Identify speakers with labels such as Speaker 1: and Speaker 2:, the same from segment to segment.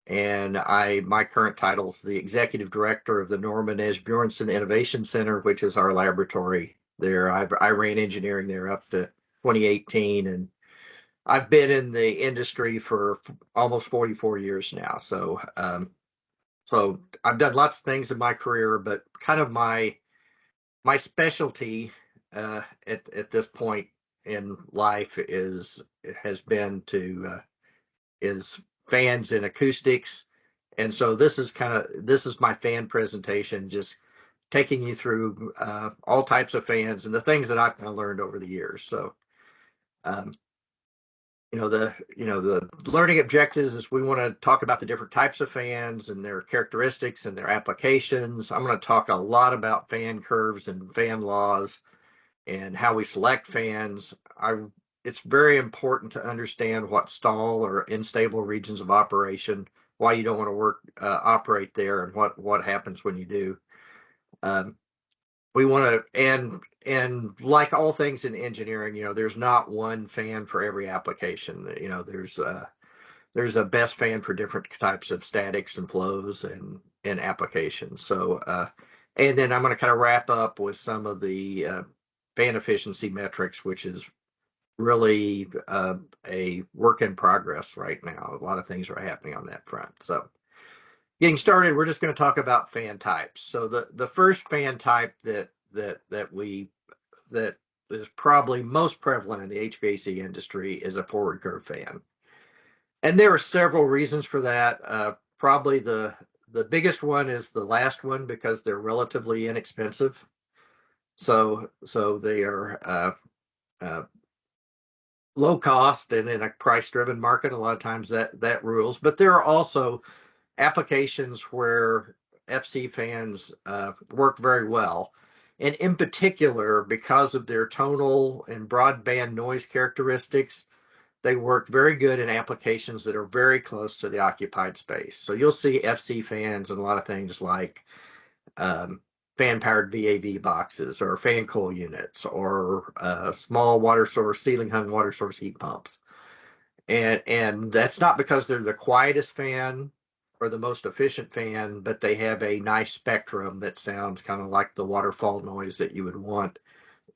Speaker 1: and my current title is the executive director of the Norman Esbjornson Innovation Center, which is our laboratory there. I ran engineering there up to 2018, and I've been in the industry for almost 44 years now. So I've done lots of things in my career, but kind of my specialty at this point in life has been is fans and acoustics. And so this is my fan presentation, just taking you through all types of fans and the things that I've kind of learned over the years. So um, the learning objectives is we want to talk about the different types of fans and their characteristics and their applications. I'm going to talk a lot about fan curves and fan laws and how we select fans. It's very important to understand what stall or unstable regions of operation, why you don't want to operate there, and what happens when you do. Um, we want to, and like all things in engineering, there's not one fan for every application. There's a best fan for different types of statics and flows and applications. And then I'm going to kind of wrap up with some of the fan efficiency metrics, which is really a work in progress right now. A lot of things are happening on that front. So getting started, we're just going to talk about fan types. So the first fan type that is probably most prevalent in the HVAC industry is a forward curve fan. And there are several reasons for that. Probably the biggest one is the last one because they're relatively inexpensive. So they are low cost, and in a price driven market, a lot of times that rules. But there are also applications where FC fans work very well. And in particular, because of their tonal and broadband noise characteristics, they work very good in applications that are very close to the occupied space. So you'll see FC fans in a lot of things like fan-powered VAV boxes or fan coil units or small water source, ceiling-hung water source heat pumps. And that's not because they're the quietest fan or the most efficient fan, but they have a nice spectrum that sounds kind of like the waterfall noise that you would want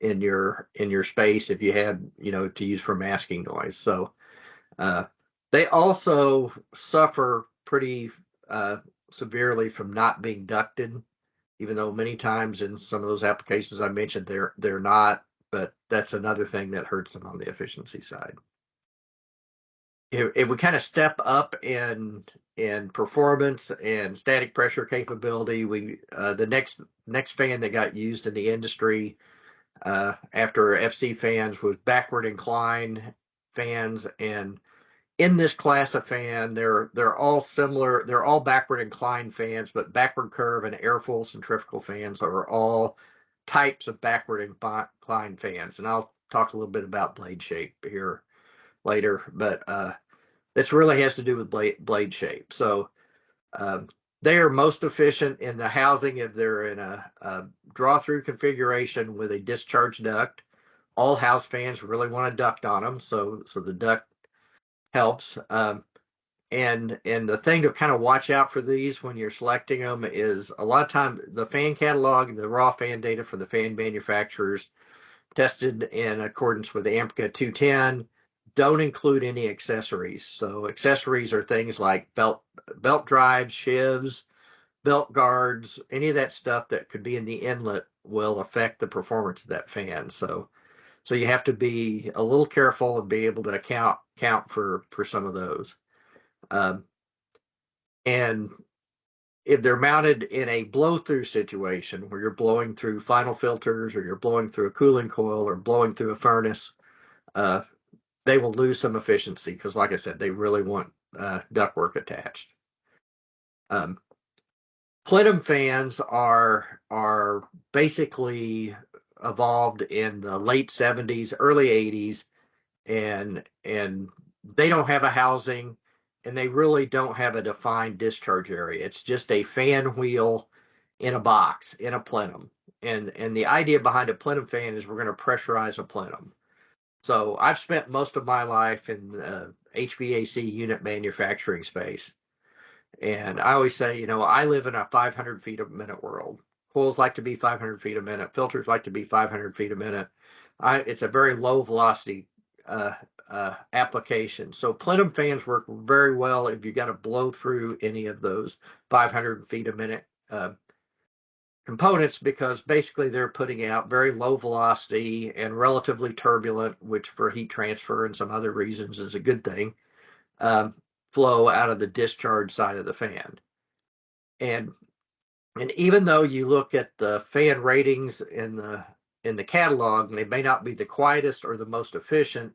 Speaker 1: in your space if you had, to use for masking noise. So they also suffer pretty severely from not being ducted, even though many times in some of those applications I mentioned they're not, but that's another thing that hurts them on the efficiency side. If we kind of step up in performance and static pressure capability, the next fan that got used in the industry after FC fans was backward incline fans. And in this class of fan, they're all similar. They're all backward inclined fans, but backward curve and airfoil centrifugal fans are all types of backward inclined fans. And I'll talk a little bit about blade shape here later, but this really has to do with blade shape. So they are most efficient in the housing if they're in a draw-through configuration with a discharge duct. All house fans really want a duct on them, so the duct helps. And the thing to kind of watch out for these when you're selecting them is a lot of time the fan catalog, the raw fan data for the fan manufacturers tested in accordance with the AMPCA 210 don't include any accessories. So accessories are things like belt drives, shivs, belt guards, any of that stuff that could be in the inlet will affect the performance of that fan. So you have to be a little careful and be able to count for some of those. And if they're mounted in a blow-through situation where you're blowing through final filters or you're blowing through a cooling coil or blowing through a furnace, they will lose some efficiency because, like I said, they really want ductwork attached. Plenum fans are basically evolved in the late 70s, early 80s, and they don't have a housing, and they really don't have a defined discharge area. It's just a fan wheel in a box in a plenum. And the idea behind a plenum fan is we're going to pressurize a plenum. So I've spent most of my life in the HVAC unit manufacturing space. And I always say, I live in a 500 feet a minute world. Coils like to be 500 feet a minute. Filters like to be 500 feet a minute. It's a very low velocity uh, application. So plenum fans work very well if you got to blow through any of those 500 feet a minute components, because basically they're putting out very low velocity and relatively turbulent, which for heat transfer and some other reasons is a good thing, um, flow out of the discharge side of the fan. And and even though you look at the fan ratings in the catalog, they may not be the quietest or the most efficient.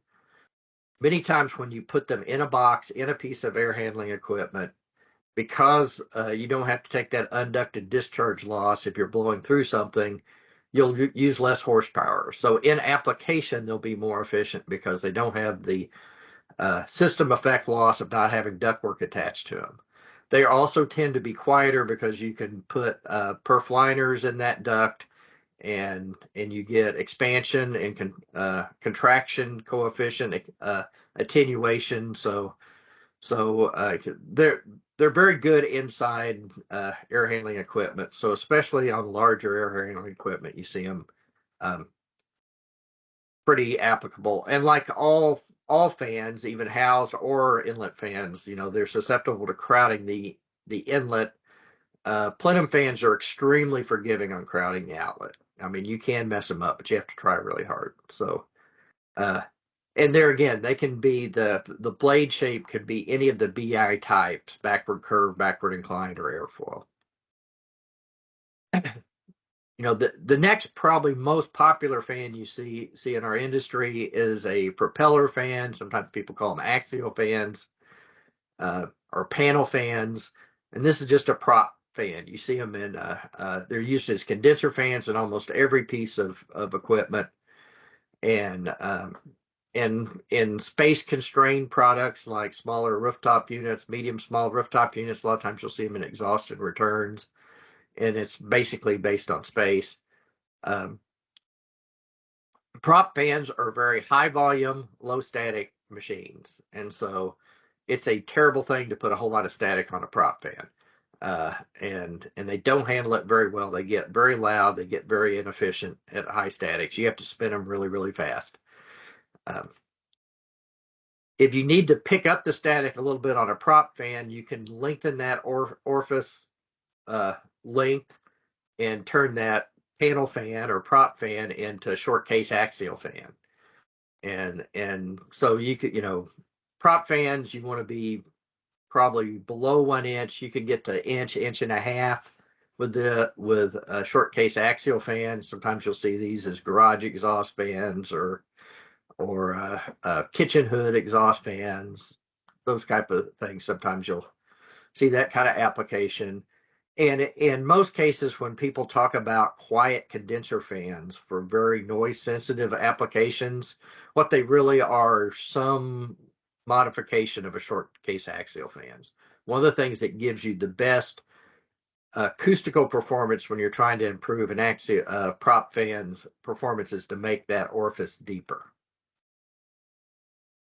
Speaker 1: Many times when you put them in a box, in a piece of air handling equipment, because you don't have to take that unducted discharge loss if you're blowing through something, you'll use less horsepower. So in application, they'll be more efficient because they don't have the system effect loss of not having ductwork attached to them. They also tend to be quieter because you can put perf liners in that duct, and you get expansion and contraction coefficient attenuation. So they're very good inside air handling equipment. So especially on larger air handling equipment, you see them um, pretty applicable. And like all fans, even housed or inlet fans, they're susceptible to crowding the inlet. Plenum fans are extremely forgiving on crowding the outlet. I mean, you can mess them up, but you have to try really hard. So, uh, and there again, they can be the blade shape could be any of the BI types: backward curve, backward inclined, or airfoil. The next probably most popular fan you see in our industry is a propeller fan. Sometimes people call them axial fans or panel fans, and this is just a prop fan. You see them they're used as condenser fans in almost every piece of equipment, and in space constrained products like smaller rooftop units, medium small rooftop units. A lot of times you'll see them in exhaust and returns, and it's basically based on space. Um, Prop fans are very high volume, low static machines, and so it's a terrible thing to put a whole lot of static on a prop fan. And they don't handle it very well. They get very loud. They get very inefficient at high statics. You have to spin them really, really fast. Um, if you need to pick up the static a little bit on a prop fan, you can lengthen that orifice uh, length and turn that panel fan or prop fan into a short case axial fan. And so you could, prop fans, you want to be probably below 1 inch. You could get to inch and a half with a short case axial fan. Sometimes you'll see these as garage exhaust fans or kitchen hood exhaust fans, those type of things. Sometimes you'll see that kind of application. And in most cases, when people talk about quiet condenser fans for very noise sensitive applications, what they really are some modification of a short case axial fans. One of the things that gives you the best acoustical performance when you're trying to improve an prop fan's performance is to make that orifice deeper.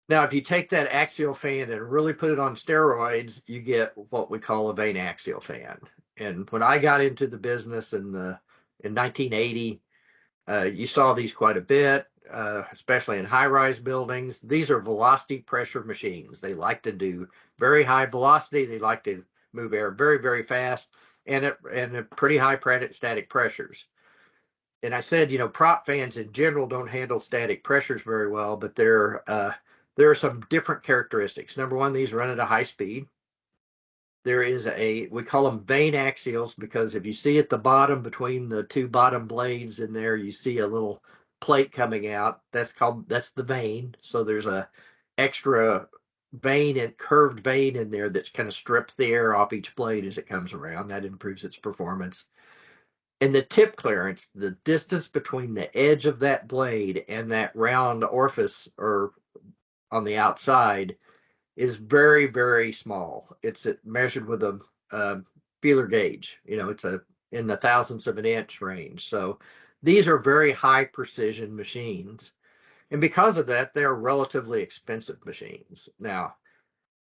Speaker 1: Now, if you take that axial fan and really put it on steroids, you get what we call a vane axial fan. And when I got into the business in 1980, you saw these quite a bit, especially in high-rise buildings. These are velocity pressure machines. They like to do very high velocity. They like to move air very, very fast and at pretty high static pressures. And I said, prop fans in general don't handle static pressures very well, but there are some different characteristics. Number one, these run at a high speed. We call them vane axials because if you see at the bottom between the two bottom blades in there, you see a little plate coming out. That's the vane. So there's a extra vane and curved vane in there that kind of strips the air off each blade as it comes around. That improves its performance. And the tip clearance, the distance between the edge of that blade and that round orifice or on the outside is very, very small. It's measured with a feeler gauge. It's in the thousandths of an inch range. So these are very high precision machines. And because of that, they're relatively expensive machines. Now,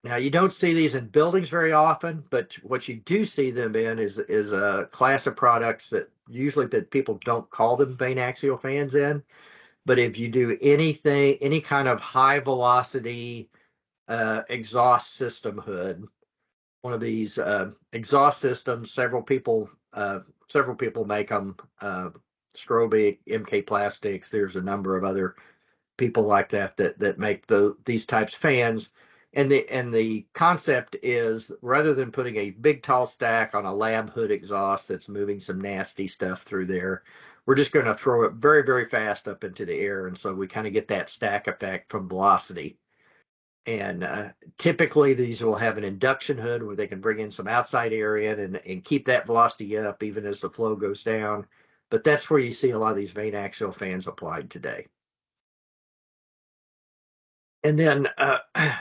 Speaker 1: Now you don't see these in buildings very often, but what you do see them in is a class of products that usually that people don't call them vane axial fans in. But if you do anything, any kind of high velocity exhaust system hood, one of these exhaust systems, several people make them. Strobic, MK Plastics. There's a number of other people like that make these types of fans. And the concept is rather than putting a big tall stack on a lab hood exhaust that's moving some nasty stuff through there, we're just going to throw it very, very fast up into the air. And so we kind of get that stack effect from velocity. And typically these will have an induction hood where they can bring in some outside air in and keep that velocity up even as the flow goes down. But that's where you see a lot of these vane axial fans applied today. And then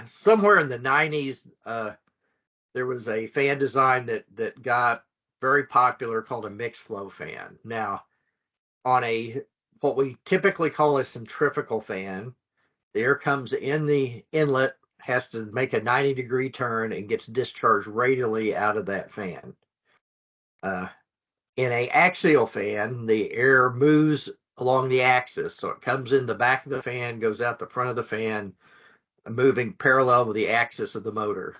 Speaker 1: somewhere in the 90s, there was a fan design that got very popular called a mixed flow fan. Now, on a what we typically call a centrifugal fan, the air comes in the inlet, has to make a 90-degree turn, and gets discharged radially out of that fan. In a axial fan, the air moves along the axis, so it comes in the back of the fan, goes out the front of the fan, moving parallel with the axis of the motor.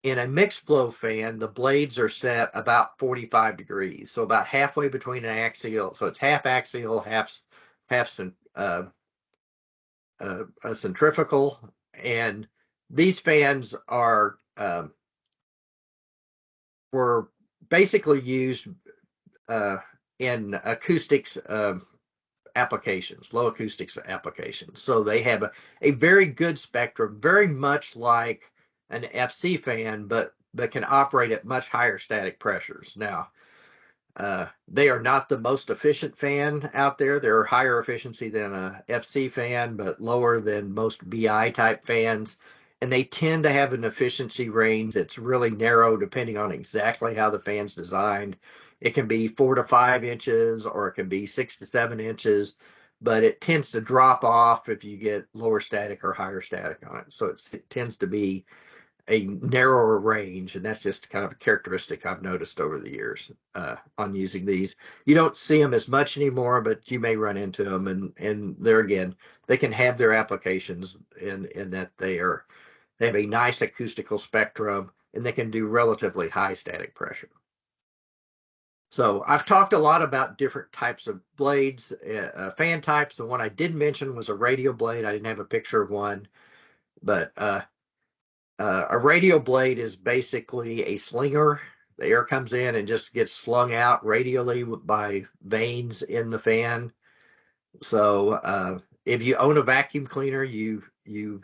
Speaker 1: In a mixed flow fan, the blades are set about 45 degrees, so about halfway between an axial. So it's half axial, half a centrifugal, and these fans were basically used in acoustics applications, low acoustics applications. So they have a very good spectrum, very much like an FC fan, but can operate at much higher static pressures. Now, they are not the most efficient fan out there. They're higher efficiency than a FC fan, but lower than most BI type fans. And they tend to have an efficiency range that's really narrow depending on exactly how the fan's designed. It can be 4 to 5 inches or it can be 6 to 7 inches, but it tends to drop off if you get lower static or higher static on it. So it tends to be a narrower range, and that's just kind of a characteristic I've noticed over the years on using these. You don't see them as much anymore, but you may run into them, and there again, they can have their applications in that they have a nice acoustical spectrum, and they can do relatively high static pressure. So I've talked a lot about different types of blades, fan types. The one I did mention was a radial blade. I didn't have a picture of one, but a radial blade is basically a slinger. The air comes in and just gets slung out radially by vanes in the fan. So if you own a vacuum cleaner, you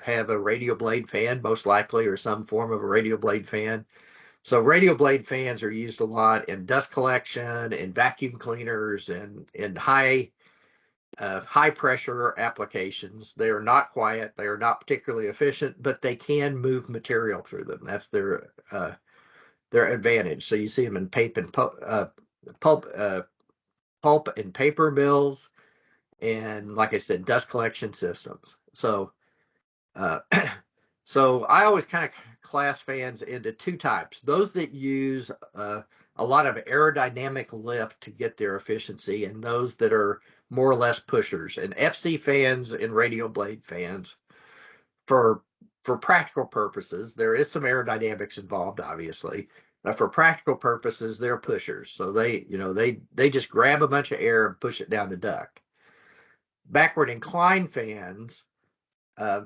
Speaker 1: have a radial blade fan, most likely, or some form of a radial blade fan. So radial blade fans are used a lot in dust collection, in vacuum cleaners, and in high pressure applications. They are not quiet. They are not particularly efficient, but they can move material through them. That's their advantage. So you see them in pulp and paper mills, and like I said, dust collection systems. So uh, so I always kind of class fans into two types: those that use a lot of aerodynamic lift to get their efficiency, and those that are more or less pushers. And FC fans and radial blade fans, for practical purposes, there is some aerodynamics involved, obviously. For practical purposes, they're pushers. So they just grab a bunch of air and push it down the duct. Backward inclined fans uh,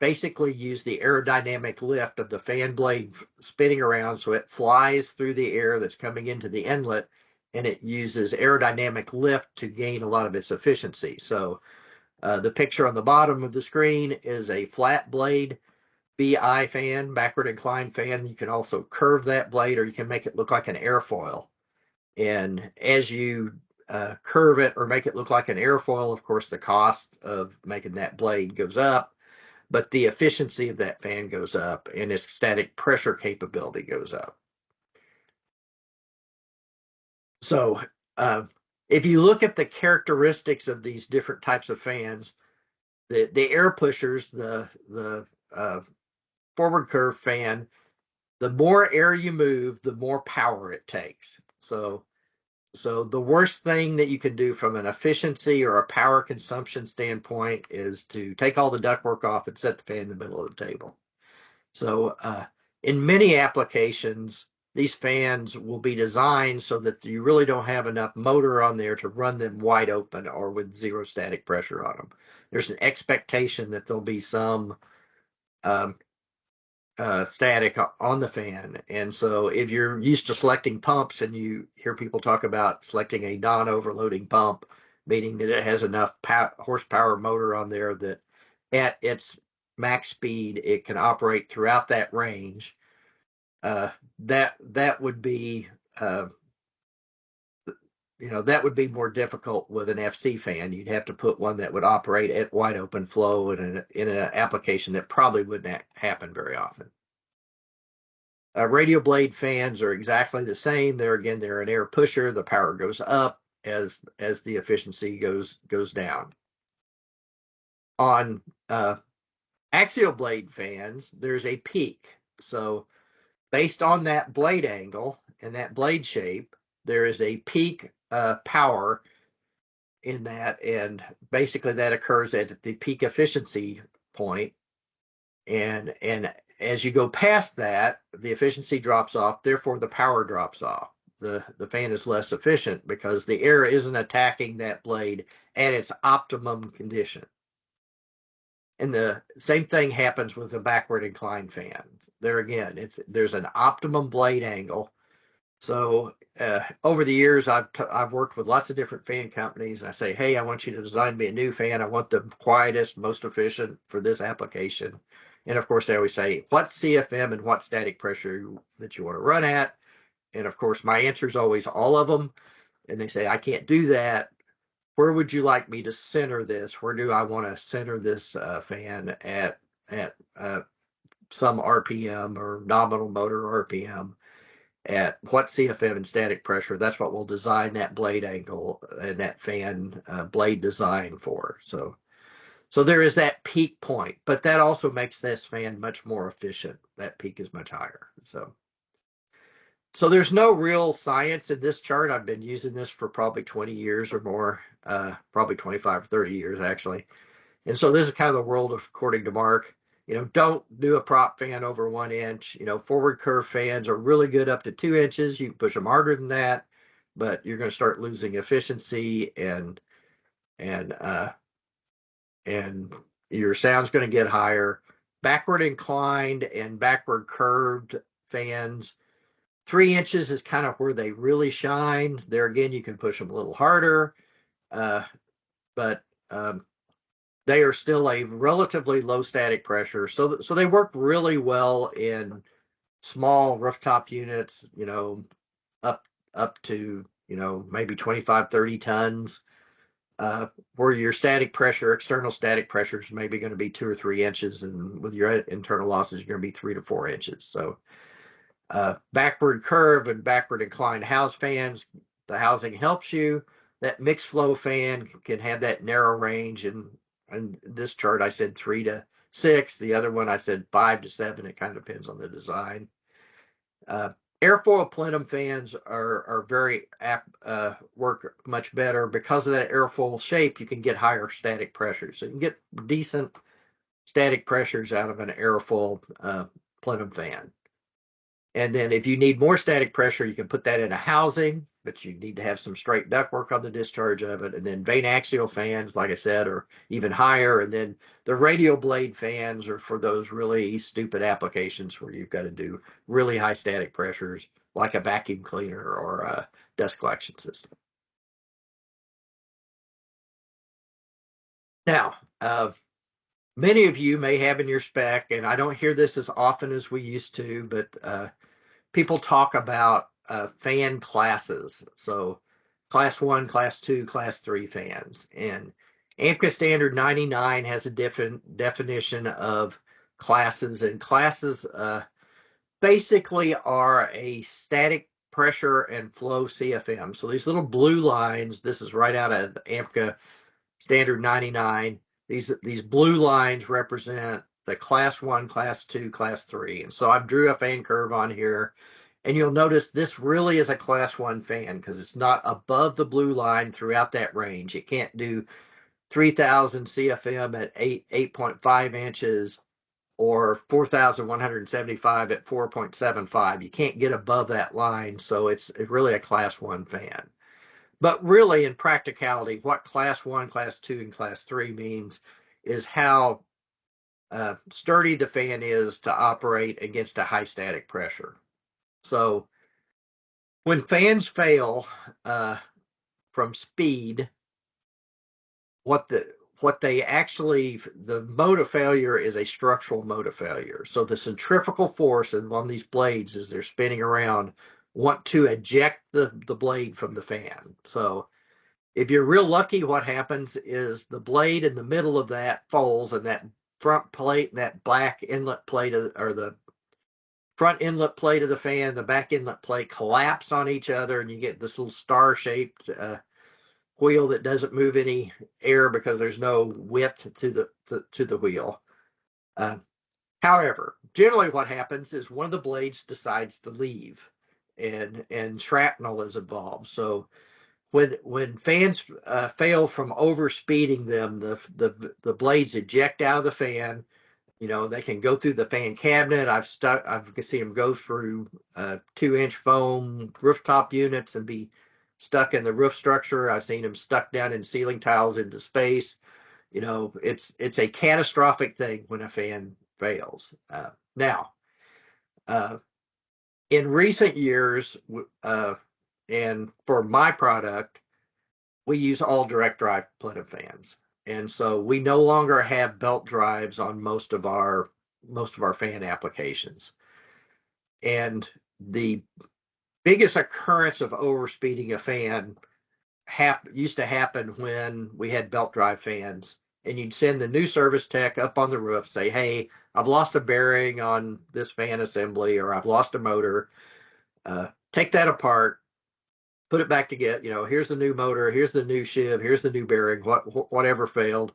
Speaker 1: basically use the aerodynamic lift of the fan blade spinning around, so it flies through the air that's coming into the inlet, and it uses aerodynamic lift to gain a lot of its efficiency. So the picture on the bottom of the screen is a flat blade BI fan, backward inclined fan. You can also curve that blade, or you can make it look like an airfoil. And as you curve it or make it look like an airfoil, of course, the cost of making that blade goes up, but the efficiency of that fan goes up and its static pressure capability goes up. So if you look at the characteristics of these different types of fans, the air pushers, the forward curve fan, the more air you move, the more power it takes. So the worst thing that you can do from an efficiency or a power consumption standpoint is to take all the ductwork off and set the fan in the middle of the table. So in many applications, these fans will be designed so that you really don't have enough motor on there to run them wide open or with zero static pressure on them. There's an expectation that there'll be some um, static on the fan. And so if you're used to selecting pumps and you hear people talk about selecting a non-overloading pump, meaning that it has enough horsepower motor on there that at its max speed it can operate throughout that range, that would be that would be more difficult with an FC fan. You'd have to put one that would operate at wide open flow in an application that probably wouldn't happen very often. Radial blade fans are exactly the same. They're an air pusher. The power goes up as the efficiency goes down. On axial blade fans, there's a peak. So based on that blade angle and that blade shape, there is a peak power in that, and basically that occurs at the peak efficiency point. And as you go past that, the efficiency drops off, therefore the power drops off. The fan is less efficient because the air isn't attacking that blade at its optimum condition. And the same thing happens with a backward inclined fan. There again, there's an optimum blade angle. So over the years, I've worked with lots of different fan companies. I say, hey, I want you to design me a new fan. I want the quietest, most efficient for this application. And of course, they always say, what CFM and what static pressure that you want to run at. And of course, my answer is always all of them. And they say, I can't do that. Where would you like me to center this? Where do I want to center this fan at some RPM or nominal motor RPM? At what CFM and static pressure? That's what we'll design that blade angle and that fan blade design for. So there is that peak point, but that also makes this fan much more efficient. That peak is much higher. So there's no real science in this chart. I've been using this for probably 20 years or more, probably 25 or 30 years actually. And so this is kind of the world of according to Mark. Don't do a prop fan over 1 inch. Forward curve fans are really good up to 2 inches. You can push them harder than that, but you're going to start losing efficiency and your sound's going to get higher. Backward inclined and backward curved fans, 3 inches is kind of where they really shine. There again, you can push them a little harder, but they are still a relatively low static pressure. So they work really well in small rooftop units, up to, maybe 25, 30 tons, where your static pressure, external static pressure is maybe going to be 2 or 3 inches. And with your internal losses, you're going to be 3 to 4 inches. So backward curve and backward inclined house fans, the housing helps you. That mixed flow fan can have that narrow range, and this chart I said 3 to 6. The other one I said 5 to 7. It kind of depends on the design. Airfoil plenum fans are very work much better because of that airfoil shape. You can get higher static pressures, so you can get decent static pressures out of an airfoil plenum fan. And then if you need more static pressure, you can put that in a housing, but you need to have some straight ductwork on the discharge of it. And then vane axial fans, like I said, are even higher. And then the radial blade fans are for those really stupid applications where you've got to do really high static pressures, like a vacuum cleaner or a dust collection system. Now, many of you may have in your spec, and I don't hear this as often as we used to, but people talk about fan classes. So class 1, class 2, class 3 fans. And AMCA standard 99 has a different definition of classes. And classes basically are a static pressure and flow CFM. So these little blue lines, this is right out of AMCA standard 99. These blue lines represent the class 1, class 2, class 3. And so I drew a fan curve on here. And you'll notice this really is a class 1 fan because it's not above the blue line throughout that range. It can't do 3,000 CFM at 8.5 inches or 4,175 at 4.75. You can't get above that line, so it's really a class 1 fan. But really, in practicality, what class 1, class 2, and class 3 means is how sturdy the fan is to operate against a high static pressure. So when fans fail from speed, the mode of failure is a structural mode of failure. So the centrifugal force on these blades as they're spinning around want to eject the blade from the fan. So if you're real lucky, what happens is the blade in the middle of that folds, and that front plate and that black inlet plate or the front inlet plate of the fan, the back inlet plate collapse on each other, and you get this little star-shaped wheel that doesn't move any air because there's no width to the wheel. However, generally what happens is one of the blades decides to leave, and shrapnel is involved. So when fans fail from overspeeding them, the blades eject out of the fan. They can go through the fan cabinet. I've seen them go through 2-inch foam rooftop units and be stuck in the roof structure. I've seen them stuck down in ceiling tiles into space. It's a catastrophic thing when a fan fails. Now, in recent years, and for my product, we use all direct drive plenum fans. And so we no longer have belt drives on most of our fan applications. And the biggest occurrence of overspeeding a fan used to happen when we had belt drive fans. And you'd send the new service tech up on the roof, say, hey, I've lost a bearing on this fan assembly, or I've lost a motor. Take that apart, put it back together. Here's the new motor, here's the new sheave, here's the new bearing, whatever failed.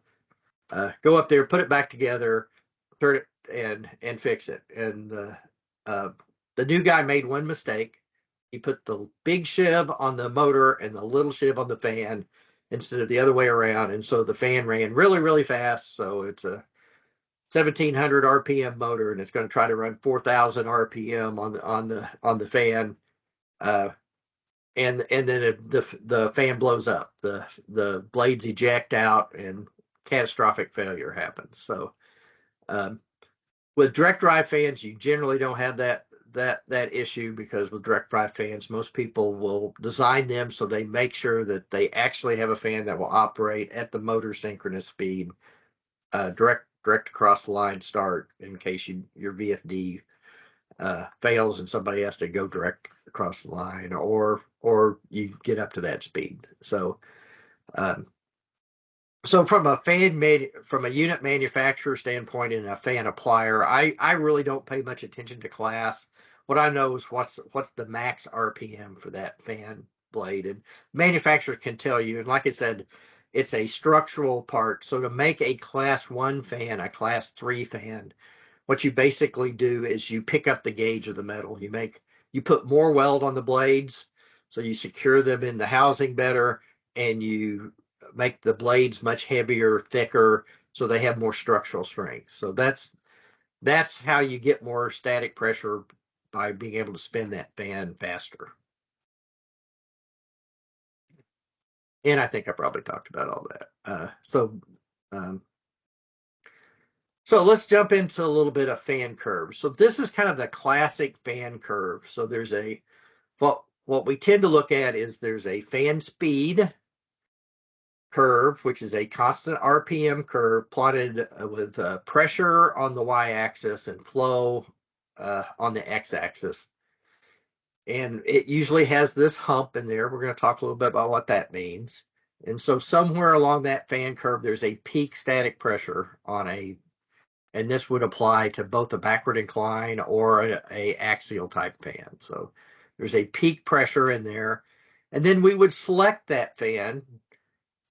Speaker 1: Go up there, put it back together, turn it and fix it. And the new guy made one mistake. He put the big sheave on the motor and the little sheave on the fan instead of the other way around. And so the fan ran really, really fast. So it's a 1,700 RPM motor, and it's going to try to run 4,000 RPM on the fan. And then the fan blows up, the blades eject out, and catastrophic failure happens. So with direct drive fans, you generally don't have that issue, because with direct drive fans, most people will design them so they make sure that they actually have a fan that will operate at the motor synchronous speed, direct across the line start, in case your VFD fails and somebody has to go direct across the line, or you get up to that speed. So from a unit manufacturer standpoint and a fan applier, I really don't pay much attention to class. What I know is what's the max RPM for that fan blade, and manufacturers can tell you. And like I said, it's a structural part. So to make a class 1 fan, a class 3 fan, what you basically do is you pick up the gauge of the metal. You put more weld on the blades, so you secure them in the housing better, and you make the blades much heavier, thicker, so they have more structural strength. So that's how you get more static pressure, by being able to spin that fan faster. And I think I probably talked about all that. So let's jump into a little bit of fan curves. So this is kind of the classic fan curve. So there's what we tend to look at is there's a fan speed curve, which is a constant RPM curve plotted with pressure on the y-axis and flow on the x-axis. And it usually has this hump in there. We're going to talk a little bit about what that means. And so somewhere along that fan curve, there's a peak static pressure and this would apply to both a backward incline or a axial type fan. So there's a peak pressure in there. And then we would select that fan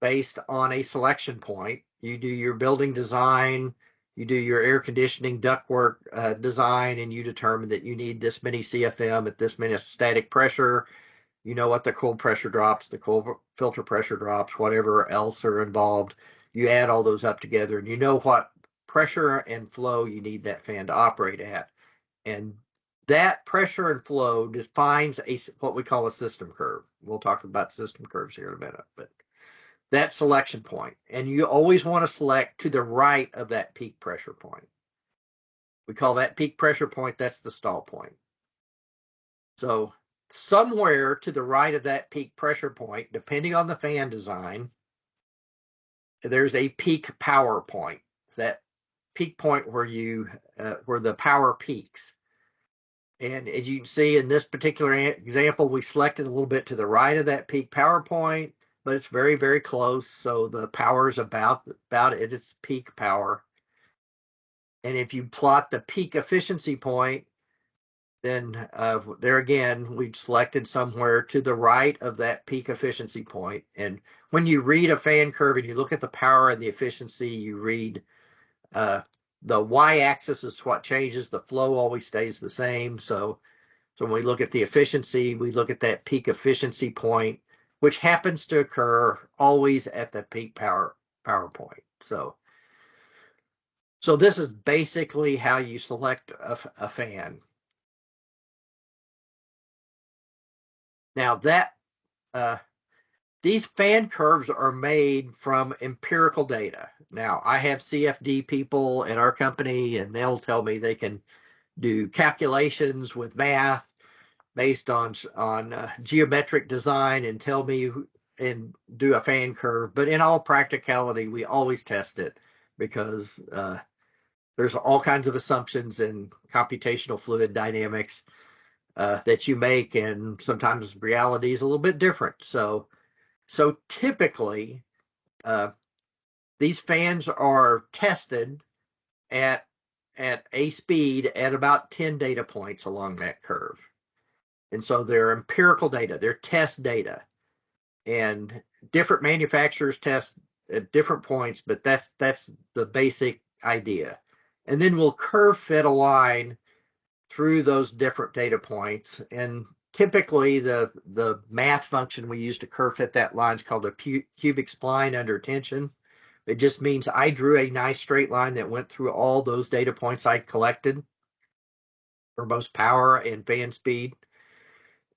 Speaker 1: based on a selection point. You do your building design, You do your air conditioning ductwork design, and you determine that you need this many CFM at this many static pressure. You know what the cold pressure drops, the cold filter pressure drops, whatever else are involved. You add all those up together, and you know what pressure and flow you need that fan to operate at. And that pressure and flow defines what we call a system curve. We'll talk about system curves here in a minute, but that selection point. And you always want to select to the right of that peak pressure point. We call that peak pressure point, that's the stall point. So somewhere to the right of that peak pressure point, depending on the fan design, there's a peak power point. That peak point where where the power peaks. And as you can see in this particular example, we selected a little bit to the right of that peak power point, but it's very, very close. So the power is about at its peak power. And if you plot the peak efficiency point, then there again, we've selected somewhere to the right of that peak efficiency point. And when you read a fan curve and you look at the power and the efficiency, you read the y-axis is what changes. The flow always stays the same. So when we look at the efficiency, we look at that peak efficiency point, which happens to occur always at the peak power point. So this is basically how you select a fan. Now these fan curves are made from empirical data. Now I have CFD people in our company, and they'll tell me they can do calculations with math based on geometric design and tell me and do a fan curve. But in all practicality, we always test it because there's all kinds of assumptions in computational fluid dynamics that you make, and sometimes reality is a little bit different. So typically, these fans are tested at a speed at about 10 data points along that curve. And so they're empirical data, they're test data. And different manufacturers test at different points, but that's the basic idea. And then we'll curve fit a line through those different data points. And typically the math function we use to curve fit that line is called a cubic spline under tension. It just means I drew a nice straight line that went through all those data points I collected for most power and fan speed.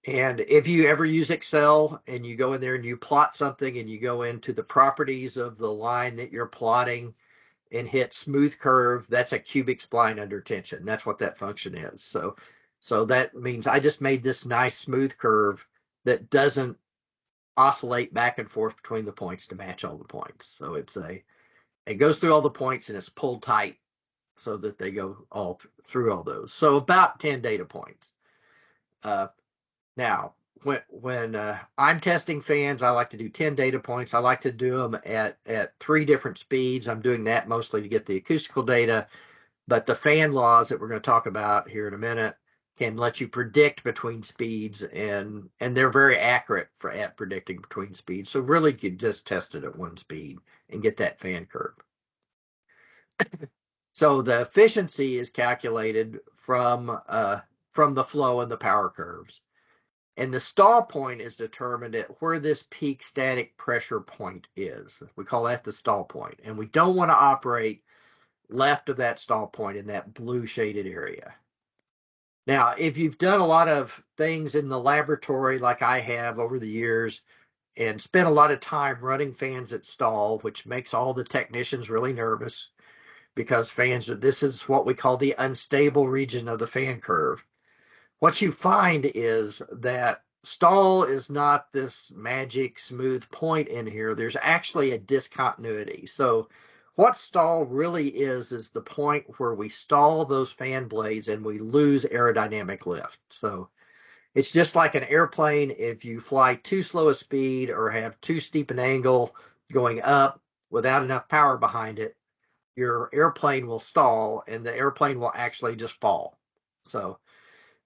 Speaker 1: And if you ever use Excel and you go in there and you plot something and you go into the properties of the line that you're plotting and hit smooth curve, that's a cubic spline under tension. That's what that function is. So that means I just made this nice smooth curve that doesn't oscillate back and forth between the points to match all the points. So it goes through all the points and it's pulled tight so that they go all through all those. So about 10 data points. Now, when I'm testing fans, I like to do 10 data points. I like to do them at 3 different speeds. I'm doing that mostly to get the acoustical data, but the fan laws that we're going to talk about here in a minute can let you predict between speeds, and they're very accurate at predicting between speeds. So really, you can just test it at 1 speed and get that fan curve. So the efficiency is calculated from the flow and the power curves. And the stall point is determined at where this peak static pressure point is. We call that the stall point. And we don't want to operate left of that stall point in that blue shaded area. Now, if you've done a lot of things in the laboratory like I have over the years and spent a lot of time running fans at stall, which makes all the technicians really nervous because this is what we call the unstable region of the fan curve. What you find is that stall is not this magic smooth point in here. There's actually a discontinuity. So what stall really is the point where we stall those fan blades and we lose aerodynamic lift. So it's just like an airplane. If you fly too slow a speed or have too steep an angle going up without enough power behind it, your airplane will stall and the airplane will actually just fall. So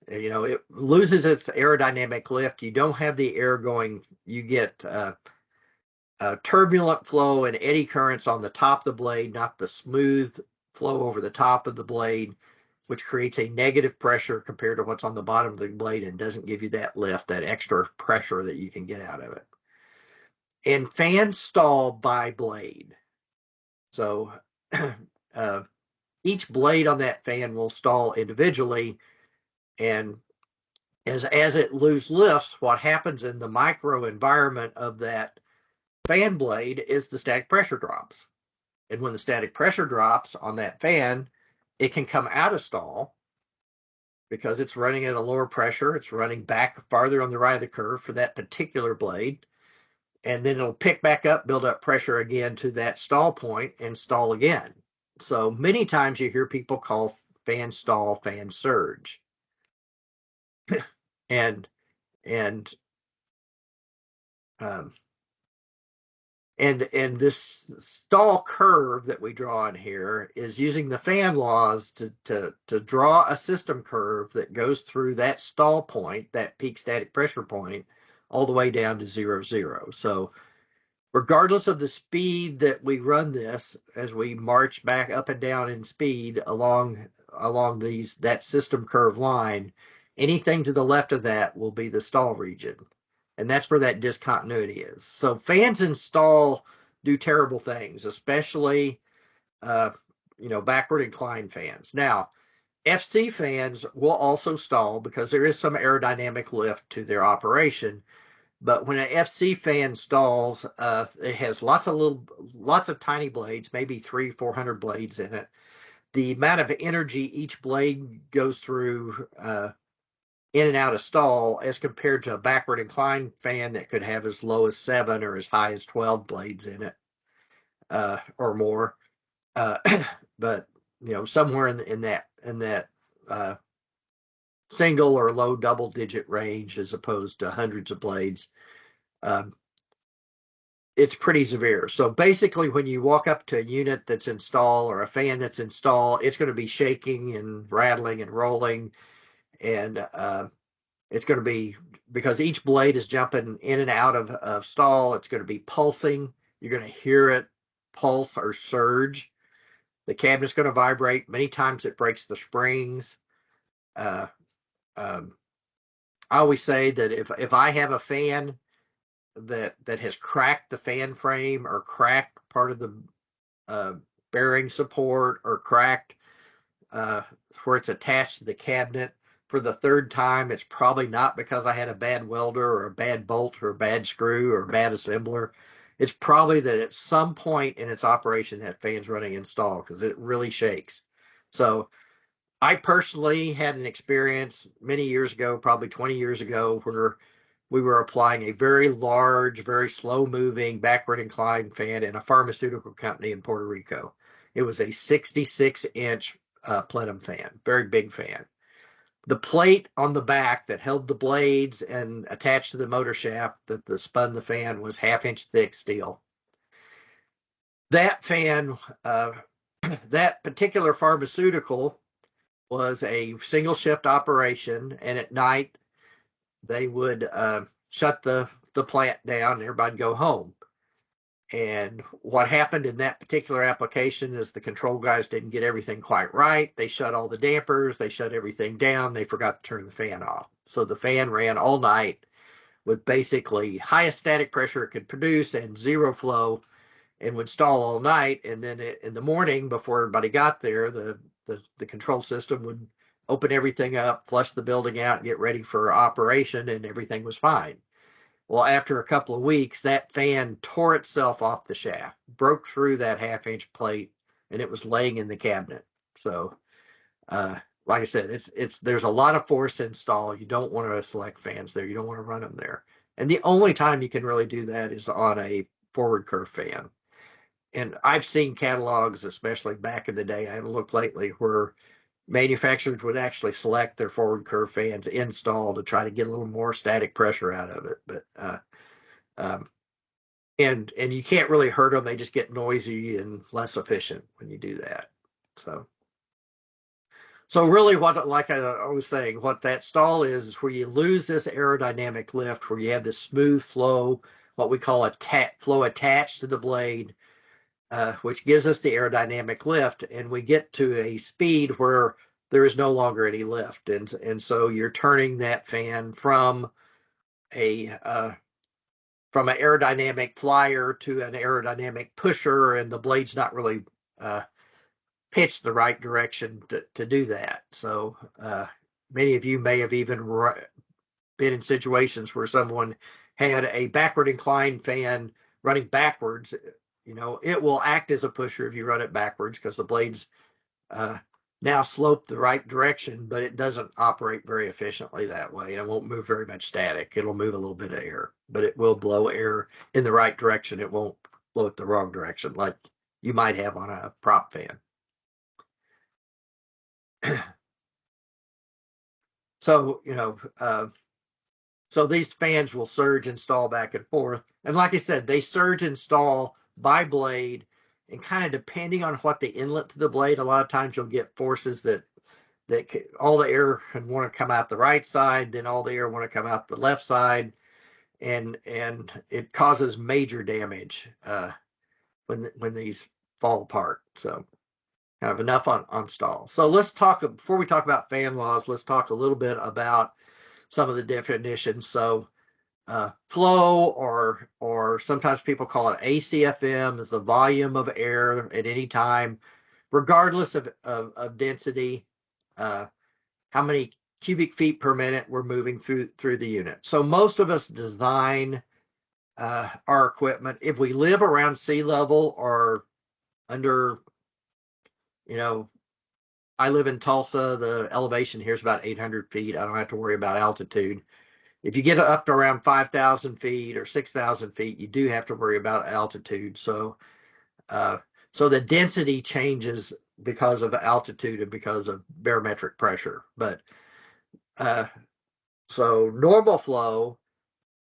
Speaker 1: it loses its aerodynamic lift. You don't have the air going. You get turbulent flow and eddy currents on the top of the blade, not the smooth flow over the top of the blade, which creates a negative pressure compared to what's on the bottom of the blade and doesn't give you that lift, that extra pressure that you can get out of it. And fans stall by blade. So each blade on that fan will stall individually, and as it lifts, what happens in the micro environment of that fan blade is the static pressure drops. And when the static pressure drops on that fan, it can come out of stall because it's running at a lower pressure. It's running back farther on the right of the curve for that particular blade. And then it'll pick back up, build up pressure again to that stall point and stall again. So many times you hear people call fan stall fan surge. and and um, and this stall curve that we draw in here is using the fan laws to draw a system curve that goes through that stall point, that peak static pressure point, all the way down to 0, 0. So regardless of the speed that we run this, as we march back up and down in speed along that system curve line, anything to the left of that will be the stall region. And that's where that discontinuity is. So fans in stall do terrible things, especially backward inclined fans. Now, FC fans will also stall because there is some aerodynamic lift to their operation. But when an FC fan stalls, it has lots of tiny blades, maybe 300-400 blades in it. The amount of energy each blade goes through in and out of stall as compared to a backward inclined fan that could have as low as 7 or as high as 12 blades in it or more. But somewhere in that single or low double digit range as opposed to hundreds of blades. It's pretty severe. So basically, when you walk up to a unit that's in stall or a fan that's in stall, it's going to be shaking and rattling and rolling, and it's going to be, because each blade is jumping in and out of stall, it's going to be pulsing. You're going to hear it pulse or surge. The cabinet's going to vibrate. Many times it breaks the springs. I always say that if I have a fan that has cracked the fan frame or cracked part of the bearing support or cracked where it's attached to the cabinet for the third time, it's probably not because I had a bad welder or a bad bolt or a bad screw or a bad assembler. It's probably that at some point in its operation that fan's running in stall because it really shakes. So I personally had an experience many years ago, probably 20 years ago, where we were applying a very large, very slow-moving, backward inclined fan in a pharmaceutical company in Puerto Rico. It was a 66-inch plenum fan, very big fan. The plate on the back that held the blades and attached to the motor shaft that spun the fan was half-inch thick steel. That fan, that particular pharmaceutical was a single shift operation, and at night they would shut the plant down and everybody'd go home. And what happened in that particular application is the control guys didn't get everything quite right. They shut all the dampers, they shut everything down, they forgot to turn the fan off. So the fan ran all night with basically highest static pressure it could produce and zero flow, and would stall all night. And then in the morning, before everybody got there, the control system would open everything up, flush the building out, get ready for operation, and everything was fine. Well, after a couple of weeks, that fan tore itself off the shaft, broke through that half-inch plate, and it was laying in the cabinet. So, like I said, there's a lot of force in stall. You don't want to select fans there. You don't want to run them there. And the only time you can really do that is on a forward curve fan. And I've seen catalogs, especially back in the day, I haven't looked lately, where manufacturers would actually select their forward curve fans installed to try to get a little more static pressure out of it. But and you can't really hurt them; they just get noisy and less efficient when you do that. So really, like I was saying, what that stall is where you lose this aerodynamic lift, where you have this smooth flow, what we call a flow attached to the blade. which gives us the aerodynamic lift, and we get to a speed where there is no longer any lift, and so you're turning that fan a from an aerodynamic flyer to an aerodynamic pusher, and the blade's not really pitched the right direction to do that. So many of you may have even been in situations where someone had a backward inclined fan running backwards. It will act as a pusher if you run it backwards because the blades now slope the right direction, but it doesn't operate very efficiently that way. It won't move very much static. It'll move a little bit of air, but it will blow air in the right direction. It won't blow it the wrong direction like you might have on a prop fan. So, so these fans will surge and stall back and forth. And like I said, they surge and stall by blade, and kind of depending on what the inlet to the blade, a lot of times you'll get forces that all the air want to come out the right side, then all the air want to come out the left side, and it causes major damage when these fall apart. So kind of enough on stall. So let's talk, before we talk about fan laws, let's talk a little bit about some of the definitions. So flow, or sometimes people call it ACFM, is the volume of air at any time, regardless of density, how many cubic feet per minute we're moving through the unit. So most of us design our equipment, if we live around sea level or under, I live in Tulsa, the elevation here is about 800 feet. I don't have to worry about altitude. If you get up to around 5,000 feet or 6,000 feet, you do have to worry about altitude. So the density changes because of altitude and because of barometric pressure. But so normal flow,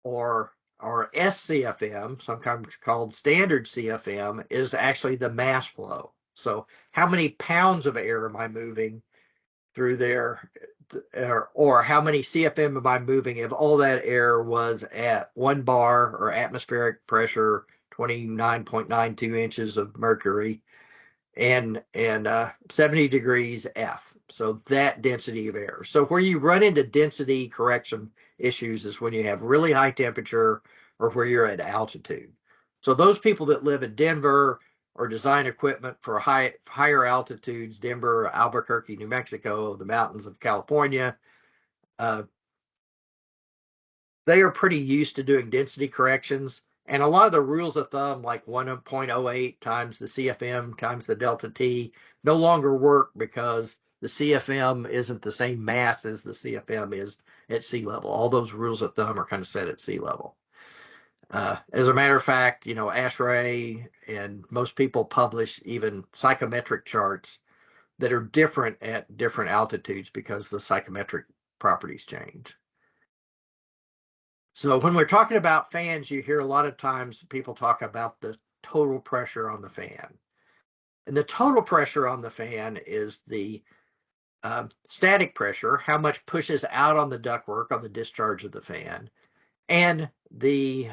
Speaker 1: or SCFM, sometimes called standard CFM, is actually the mass flow. So how many pounds of air am I moving through there, or how many CFM am I moving if all that air was at 1 bar or atmospheric pressure, 29.92 inches of mercury, and 70 degrees F. So that density of air. So where you run into density correction issues is when you have really high temperature or where you're at altitude. So those people that live in Denver or design equipment for higher altitudes, Denver, Albuquerque, New Mexico, the mountains of California, they are pretty used to doing density corrections. And a lot of the rules of thumb, like 1.08 times the CFM times the delta T, no longer work because the CFM isn't the same mass as the CFM is at sea level. All those rules of thumb are kind of set at sea level. As a matter of fact, ASHRAE and most people publish even psychometric charts that are different at different altitudes because the psychometric properties change. So when we're talking about fans, you hear a lot of times people talk about the total pressure on the fan. And the total pressure on the fan is the static pressure, how much pushes out on the ductwork on the discharge of the fan, and the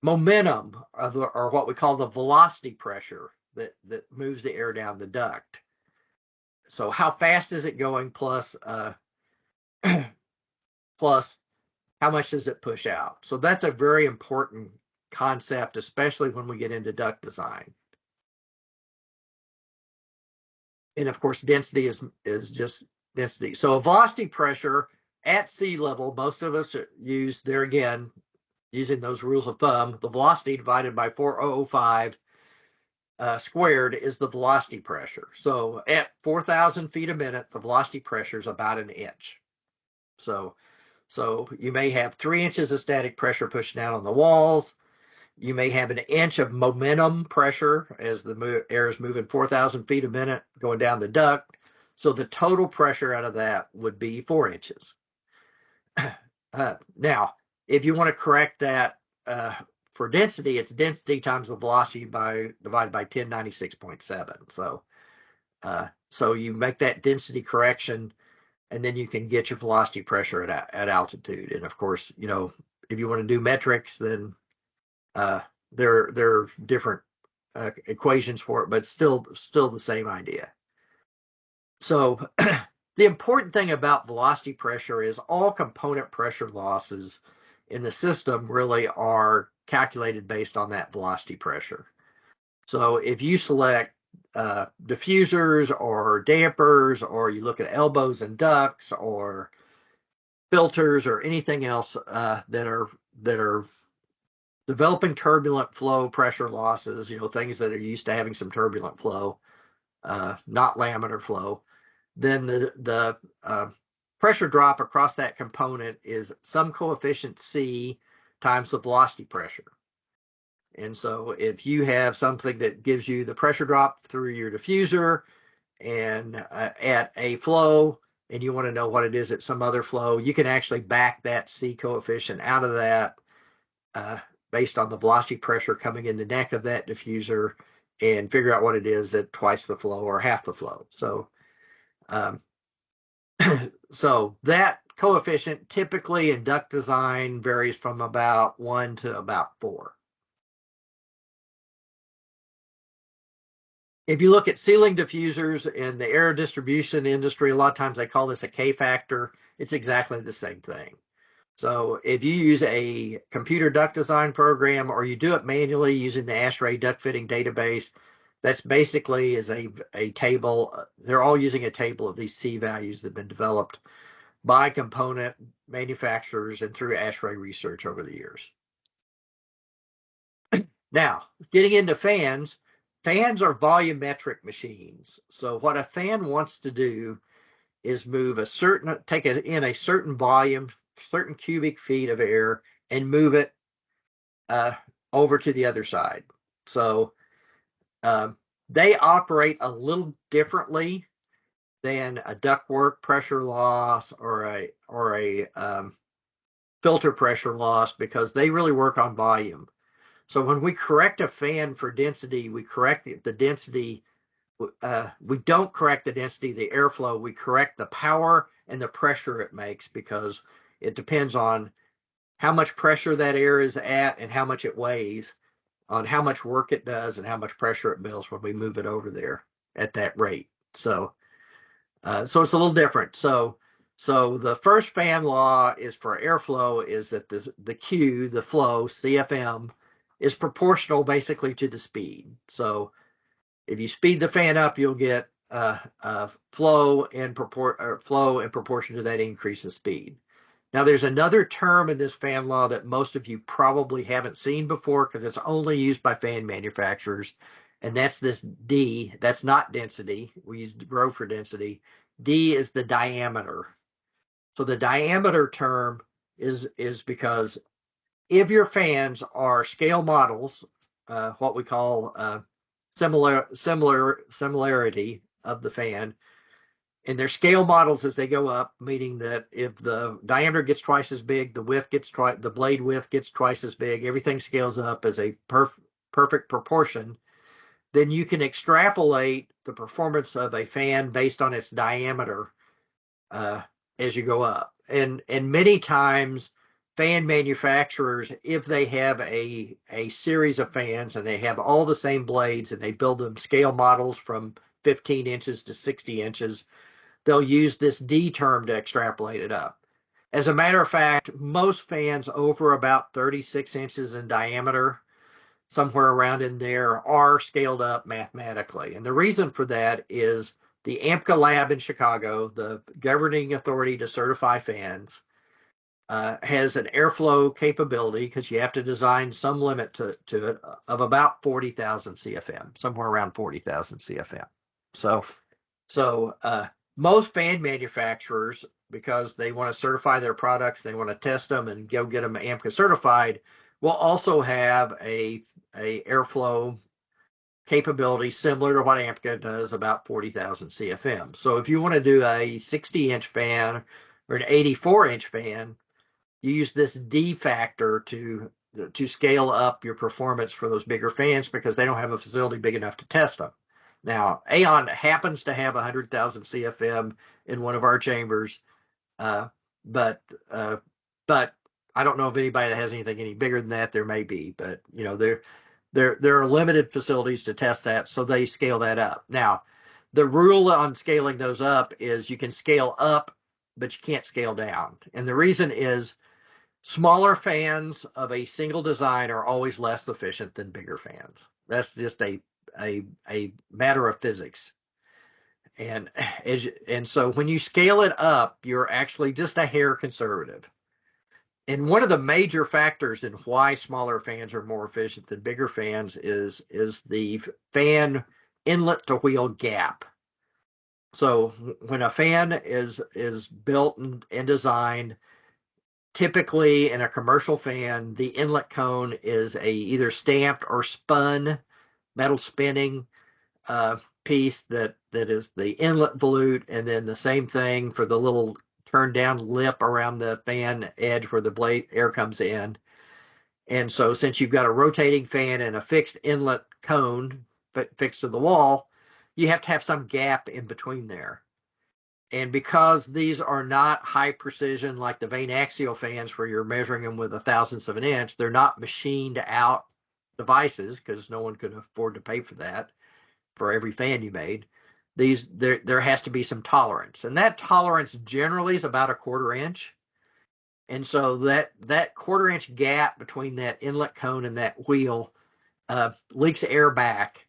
Speaker 1: momentum or what we call the velocity pressure that moves the air down the duct. So how fast is it going, plus plus how much does it push out? So that's a very important concept, especially when we get into duct design. And of course, density is just density. So a velocity pressure at sea level, most of us use, there again, using those rules of thumb, the velocity divided by 405 squared is the velocity pressure. So at 4,000 feet a minute, the velocity pressure is about an inch. So you may have 3 inches of static pressure pushing down on the walls. You may have an inch of momentum pressure as the air is moving 4,000 feet a minute going down the duct. So the total pressure out of that would be 4 inches. Now, if you want to correct that for density, it's density times the velocity divided by 1096.7. So you make that density correction, and then you can get your velocity pressure at altitude. And of course, if you want to do metrics, then there are different equations for it, but still the same idea. So the important thing about velocity pressure is all component pressure losses in the system really are calculated based on that velocity pressure. So if you select diffusers or dampers, or you look at elbows and ducts or filters or anything else that are developing turbulent flow pressure losses, things that are used to having some turbulent flow, not laminar flow, then the pressure drop across that component is some coefficient C times the velocity pressure. And so if you have something that gives you the pressure drop through your diffuser and at a flow, and you want to know what it is at some other flow, you can actually back that C coefficient out of that based on the velocity pressure coming in the neck of that diffuser, and figure out what it is at twice the flow or half the flow. So um, so that coefficient typically in duct design varies from about 1 to about 4. If you look at ceiling diffusers in the air distribution industry, a lot of times they call this a K factor. It's exactly the same thing. So if you use a computer duct design program, or you do it manually using the ASHRAE duct fitting database, that's basically is a table. They're all using a table of these C values that have been developed by component manufacturers and through ASHRAE research over the years. Now, getting into fans, fans are volumetric machines. So what a fan wants to do is move take in a certain volume, certain cubic feet of air, and move it over to the other side. So they operate a little differently than a ductwork pressure loss or a filter pressure loss, because they really work on volume. So when we correct a fan for density, we correct the density. We don't correct the density of the airflow. We correct the power and the pressure it makes, because it depends on how much pressure that air is at and how much it weighs, on how much work it does and how much pressure it builds when we move it over there at that rate. So it's a little different. So the first fan law is for airflow is that the Q, the flow, CFM, is proportional basically to the speed. So if you speed the fan up, you'll get flow in proportion to that increase in speed. Now, there's another term in this fan law that most of you probably haven't seen before, because it's only used by fan manufacturers, and that's this D. That's not density. We use rho for density. D is the diameter. So the diameter term is because if your fans are scale models, what we call similarity of the fan, and their scale models as they go up, meaning that if the diameter gets twice as big, the blade width gets twice as big, everything scales up as a perfect proportion, then you can extrapolate the performance of a fan based on its diameter as you go up. And many times fan manufacturers, if they have a series of fans and they have all the same blades and they build them scale models from 15 inches to 60 inches, they'll use this D term to extrapolate it up. As a matter of fact, most fans over about 36 inches in diameter, somewhere around in there, are scaled up mathematically. And the reason for that is the AMCA lab in Chicago, the governing authority to certify fans, has an airflow capability, because you have to design some limit to it, of about 40,000 CFM, somewhere around 40,000 CFM. So most fan manufacturers, because they want to certify their products, they want to test them and go get them AMCA certified, will also have a airflow capability similar to what AMCA does, about 40,000 CFM. So if you want to do a 60-inch fan or an 84-inch fan, you use this D factor to scale up your performance for those bigger fans, because they don't have a facility big enough to test them. Now, Aaon happens to have 100,000 CFM in one of our chambers, but I don't know of anybody that has anything any bigger than that. There may be, but There are limited facilities to test that, so they scale that up. Now, the rule on scaling those up is you can scale up, but you can't scale down. And the reason is smaller fans of a single design are always less efficient than bigger fans. That's just a matter of physics. And so when you scale it up, you're actually just a hair conservative. And one of the major factors in why smaller fans are more efficient than bigger fans is the fan inlet to wheel gap. So when a fan is built and designed, typically in a commercial fan, the inlet cone is a either stamped or spun metal spinning piece that is the inlet volute, and then the same thing for the little turn down lip around the fan edge where the blade air comes in. And so since you've got a rotating fan and a fixed inlet cone fixed to the wall, you have to have some gap in between there. And because these are not high precision like the vane axial fans where you're measuring them with a thousandth of an inch, they're not machined out devices because no one could afford to pay for that for every fan you made. There has to be some tolerance, and that tolerance generally is about a quarter inch. And so that quarter inch gap between that inlet cone and that wheel leaks air back,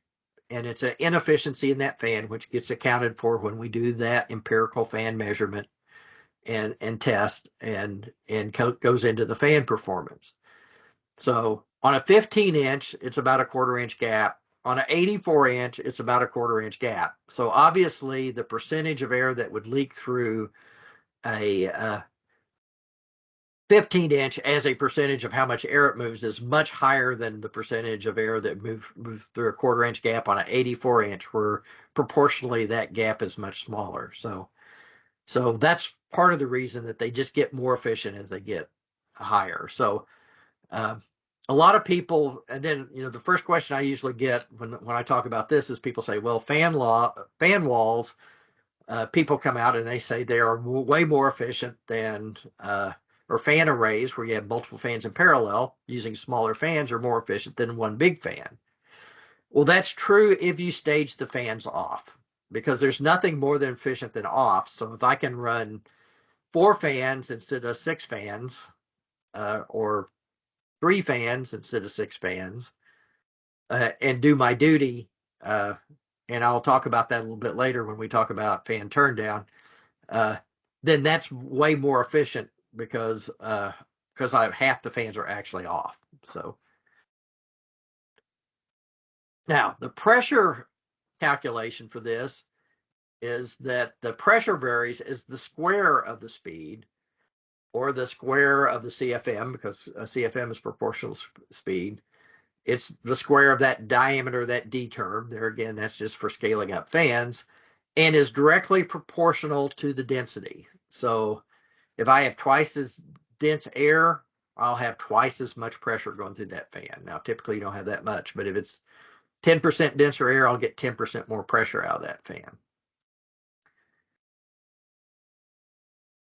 Speaker 1: and it's an inefficiency in that fan, which gets accounted for when we do that empirical fan measurement and test and goes into the fan performance. So on a 15 inch, it's about a quarter inch gap. On an 84 inch, it's about a quarter inch gap. So obviously the percentage of air that would leak through a 15 inch as a percentage of how much air it moves is much higher than the percentage of air that moves through a quarter inch gap on an 84 inch, where proportionally that gap is much smaller. So that's part of the reason that they just get more efficient as they get higher. So a lot of people, and then the first question I usually get when I talk about this is people say, well, fan walls, people come out and they say they are way more efficient than or fan arrays where you have multiple fans in parallel using smaller fans are more efficient than one big fan. Well, that's true if you stage the fans off, because there's nothing more than efficient than off. So if I can run 4 fans instead of 6 fans, or 3 fans instead of 6 fans, and do my duty, and I'll talk about that a little bit later when we talk about fan turn down, then that's way more efficient because I have half the fans are actually off. So now the pressure calculation for this is that the pressure varies as the square of the speed or the square of the CFM, because a CFM is proportional speed. It's the square of that diameter, that D term. There again, that's just for scaling up fans, and is directly proportional to the density. So if I have twice as dense air, I'll have twice as much pressure going through that fan. Now, typically you don't have that much, but if it's 10% denser air, I'll get 10% more pressure out of that fan.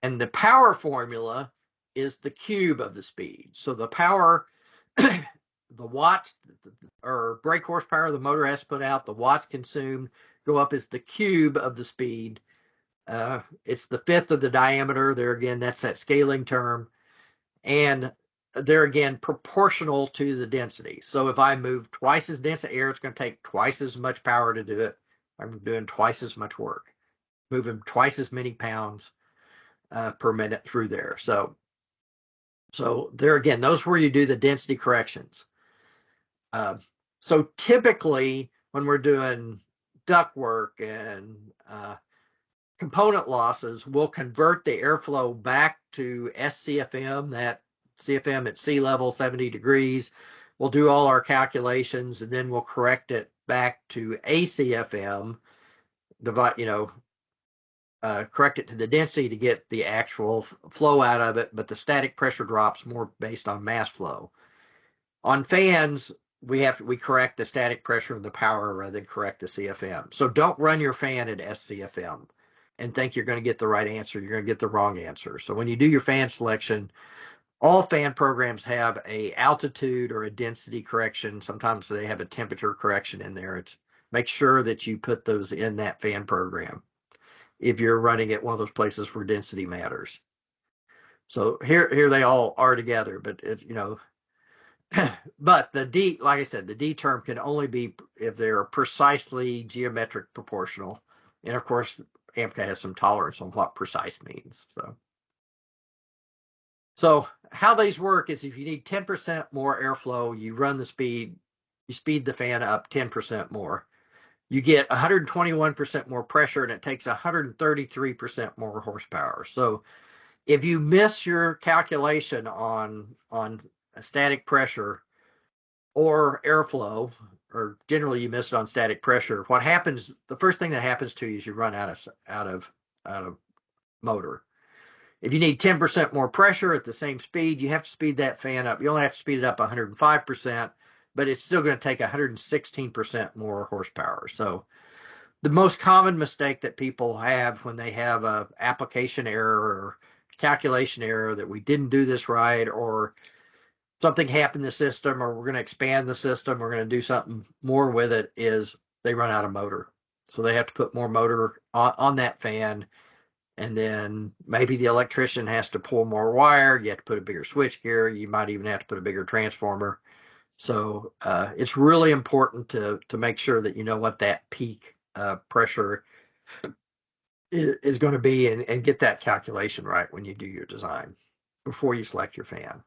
Speaker 1: And the power formula is the cube of the speed. So the power, the watts or brake horsepower the motor has to put out, the watts consumed go up as the cube of the speed. It's the fifth of the diameter. There again, that's that scaling term. And they're again proportional to the density. So if I move twice as dense air, it's going to take twice as much power to do it. I'm doing twice as much work, moving twice as many pounds per minute through there. So there again, those are where you do the density corrections. So typically when we're doing duct work and component losses, we'll convert the airflow back to SCFM, that CFM at sea level, 70 degrees. We'll do all our calculations, and then we'll correct it back to ACFM, correct it to the density to get the actual flow out of it, but the static pressure drops more based on mass flow. On fans, we correct the static pressure and the power rather than correct the CFM. So don't run your fan at SCFM and think you're going to get the right answer. You're going to get the wrong answer. So when you do your fan selection, all fan programs have a altitude or a density correction. Sometimes they have a temperature correction in there. It's make sure that you put those in that fan program if you're running at one of those places where density matters. So here they all are together, but but the D, like I said, the D term can only be if they're precisely geometric proportional. And of course, AMCA has some tolerance on what precise means. So how these work is if you need 10% more airflow, you run the speed, you speed the fan up 10% more. You get 121% more pressure, and it takes 133% more horsepower. So if you miss your calculation on static pressure or airflow, or generally you miss it on static pressure, what happens? The first thing that happens to you is you run out of motor. If you need 10% more pressure at the same speed, you have to speed that fan up. You only have to speed it up 105%, but it's still going to take 116% more horsepower. So the most common mistake that people have when they have a application error or calculation error that we didn't do this right, or something happened in the system, or we're going to expand the system, we're going to do something more with it, is they run out of motor. So they have to put more motor on that fan, and then maybe the electrician has to pull more wire. You have to put a bigger switch gear. You might even have to put a bigger transformer. So it's really important to make sure that you know what that peak pressure is going to be, and get that calculation right when you do your design before you select your fan.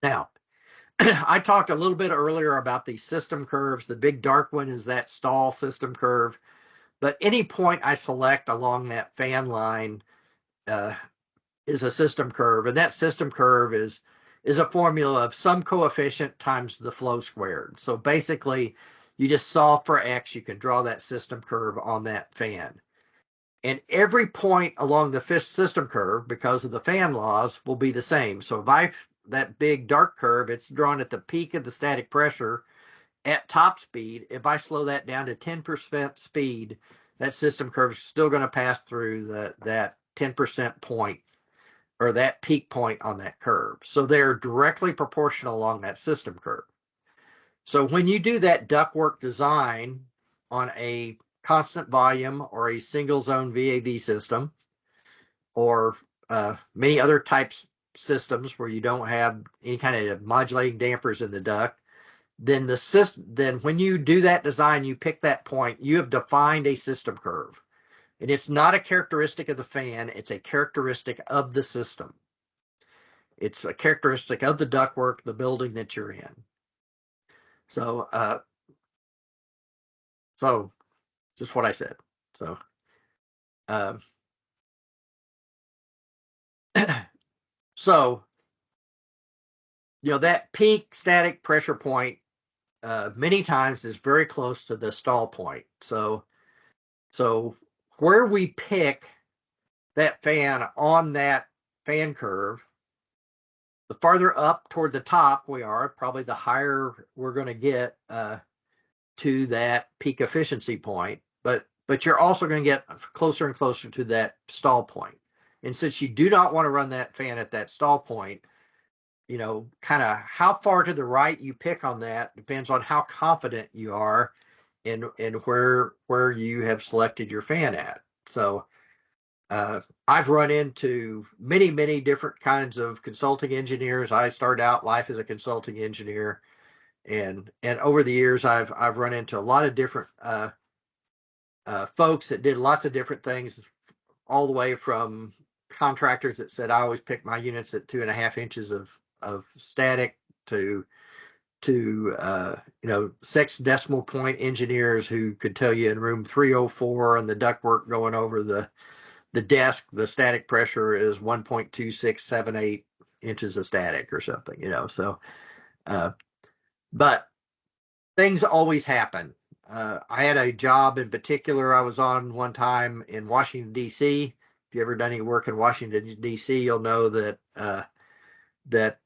Speaker 1: Now, I talked a little bit earlier about these system curves. The big dark one is that stall system curve. But any point I select along that fan line is a system curve, and that system curve is a formula of some coefficient times the flow squared. So basically, you just solve for x, you can draw that system curve on that fan. And every point along the system curve, because of the fan laws, will be the same. So if that big dark curve, it's drawn at the peak of the static pressure at top speed. If I slow that down to 10% speed, that system curve is still going to pass through that 10% point, or that peak point on that curve. So they're directly proportional along that system curve. So when you do that ductwork design on a constant volume or a single zone VAV system, or many other types systems where you don't have any kind of modulating dampers in the duct, then when you do that design, you pick that point, you have defined a system curve. And it's not a characteristic of the fan, it's a characteristic of the system. It's a characteristic of the ductwork, the building that you're in. So just what I said. So so that peak static pressure point many times is very close to the stall point. So where we pick that fan on that fan curve, the farther up toward the top we are, probably the higher we're going to get to that peak efficiency point. But you're also going to get closer and closer to that stall point. And since you do not want to run that fan at that stall point, kind of how far to the right you pick on that depends on how confident you are in where you have selected your fan at. So I've run into many, many different kinds of consulting engineers. I started out life as a consulting engineer, and over the years I've run into a lot of different folks that did lots of different things, all the way from contractors that said I always pick my units at 2.5 inches of static, to 6 decimal point engineers who could tell you in room 304 and the ductwork going over the desk, the static pressure is 1.2678 inches of static or something, So, but things always happen. I had a job in particular I was on one time in Washington, D.C. If you ever done any work in Washington, D.C., you'll know that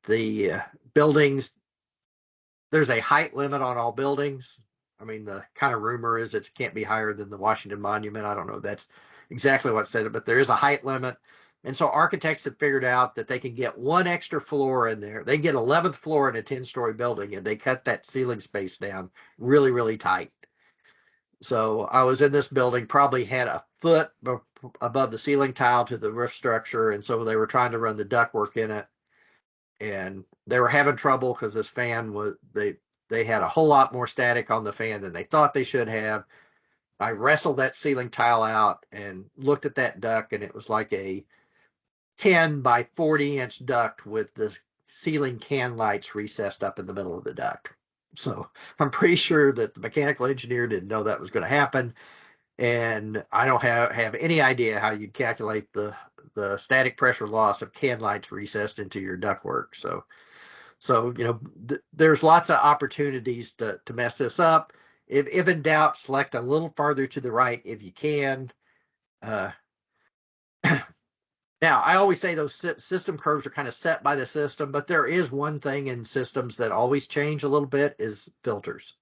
Speaker 1: the buildings, there's a height limit on all buildings. I mean, the kind of rumor is it can't be higher than the Washington Monument. I don't know if that's exactly what said it, but there is a height limit. And so architects have figured out that they can get one extra floor in there. They get 11th floor in a 10-story building, and they cut that ceiling space down really, really tight. So I was in this building, probably had a foot above the ceiling tile to the roof structure, and so they were trying to run the ductwork in it, and they were having trouble because this fan was they had a whole lot more static on the fan than they thought they should have. I wrestled that ceiling tile out and looked at that duct, and it was like a 10 by 40-inch duct with the ceiling can lights recessed up in the middle of the duct. So I'm pretty sure that the mechanical engineer didn't know that was going to happen. And I don't have any idea how you'd calculate the static pressure loss of can lights recessed into your ductwork. So there's lots of opportunities to mess this up. If in doubt, select a little farther to the right if you can. Now, I always say those system curves are kind of set by the system, but there is one thing in systems that always change a little bit is filters.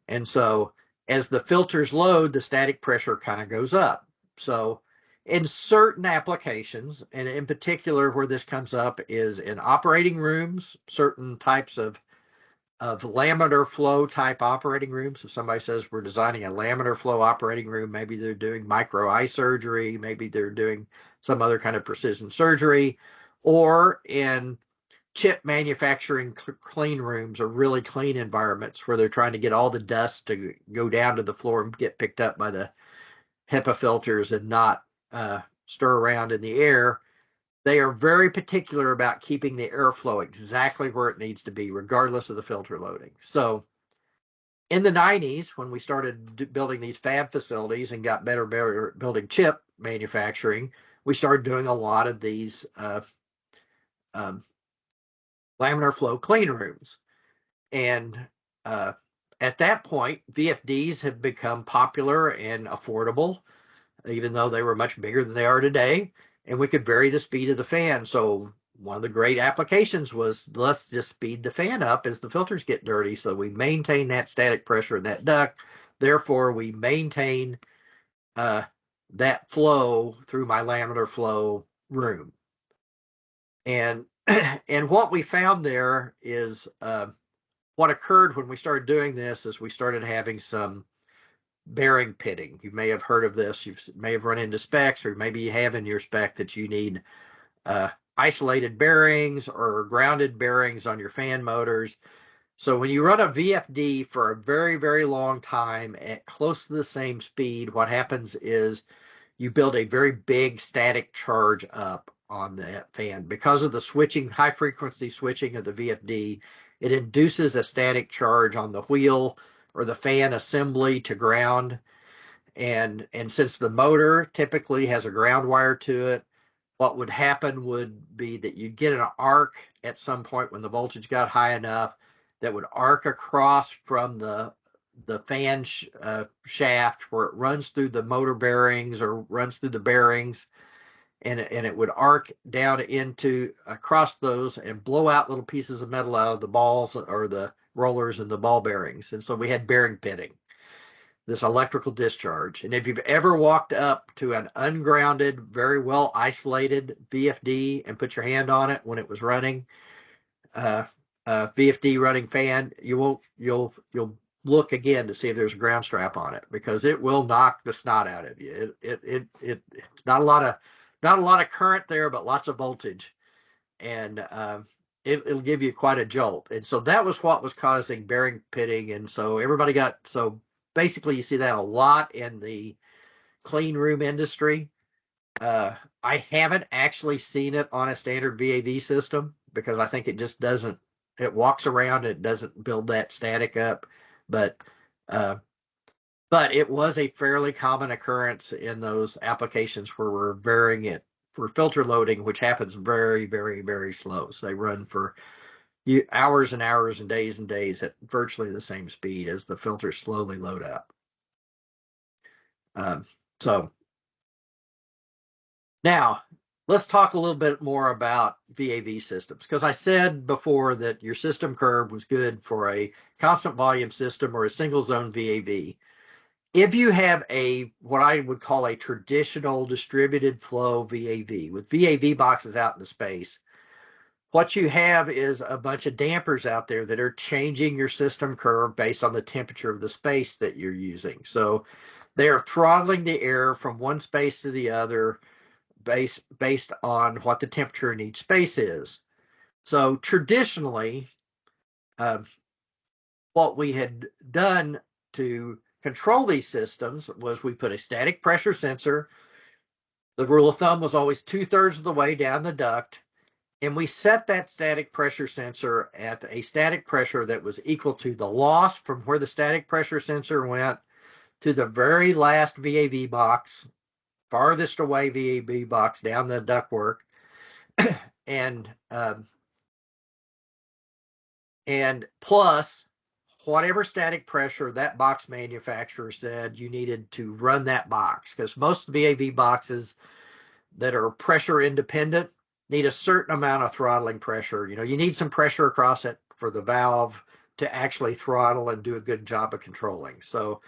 Speaker 1: And so as the filters load, the static pressure kind of goes up. So in certain applications, and in particular where this comes up is in operating rooms, certain types of laminar flow type operating rooms. If somebody says we're designing a laminar flow operating room, maybe they're doing micro eye surgery, maybe they're doing some other kind of precision surgery, or in chip manufacturing clean rooms or really clean environments where they're trying to get all the dust to go down to the floor and get picked up by the HEPA filters and not stir around in the air. They are very particular about keeping the airflow exactly where it needs to be, regardless of the filter loading. So in the 90s, when we started building these fab facilities and got better building chip manufacturing, we started doing a lot of these laminar flow clean rooms. And at that point, VFDs have become popular and affordable, even though they were much bigger than they are today. And we could vary the speed of the fan. So one of the great applications was let's just speed the fan up as the filters get dirty. So we maintain that static pressure in that duct. Therefore, we maintain that flow through my laminar flow room. And what we found there is what occurred when we started doing this is we started having some bearing pitting. You may have heard of this. You may have run into specs, or maybe you have in your spec that you need isolated bearings or grounded bearings on your fan motors. So when you run a VFD for a very, very long time at close to the same speed, what happens is you build a very big static charge up on that fan. Because of the switching, high frequency switching of the VFD, it induces a static charge on the wheel or the fan assembly to ground. And since the motor typically has a ground wire to it, what would happen would be that you'd get an arc at some point when the voltage got high enough that would arc across from the fan shaft where it runs through the motor bearings or runs through the bearings, and it would arc down into across those and blow out little pieces of metal out of the balls or the rollers and the ball bearings. And so we had bearing pitting, this electrical discharge. And if you've ever walked up to an ungrounded, very well isolated VFD and put your hand on it when it was running, VFD running fan, you'll look again to see if there's a ground strap on it, because it will knock the snot out of you. It's not a lot of current there, but lots of voltage, and it'll give you quite a jolt. And so that was what was causing bearing pitting. And so so basically you see that a lot in the clean room industry. I haven't actually seen it on a standard VAV system because I think it just doesn't, it walks around, it doesn't build that static up. But it was a fairly common occurrence in those applications where we're varying it for filter loading, which happens very, very, very slow. So they run for hours and hours and days at virtually the same speed as the filters slowly load up. So now let's talk a little bit more about VAV systems, because I said before that your system curve was good for a constant volume system or a single zone VAV. if you have what I would call a traditional distributed flow VAV with VAV boxes out in the space, what you have is a bunch of dampers out there that are changing your system curve based on the temperature of the space that you're using. So they are throttling the air from one space to the other based on what the temperature in each space is. So traditionally, uh, what we had done to control these systems was we put a static pressure sensor. The rule of thumb was always 2/3 of the way down the duct, and we set that static pressure sensor at a static pressure that was equal to the loss from where the static pressure sensor went to the very last VAV box, farthest away VAV box down the ductwork, and and plus whatever static pressure that box manufacturer said you needed to run that box, because most VAV boxes that are pressure independent need a certain amount of throttling pressure. You need some pressure across it for the valve to actually throttle and do a good job of controlling. So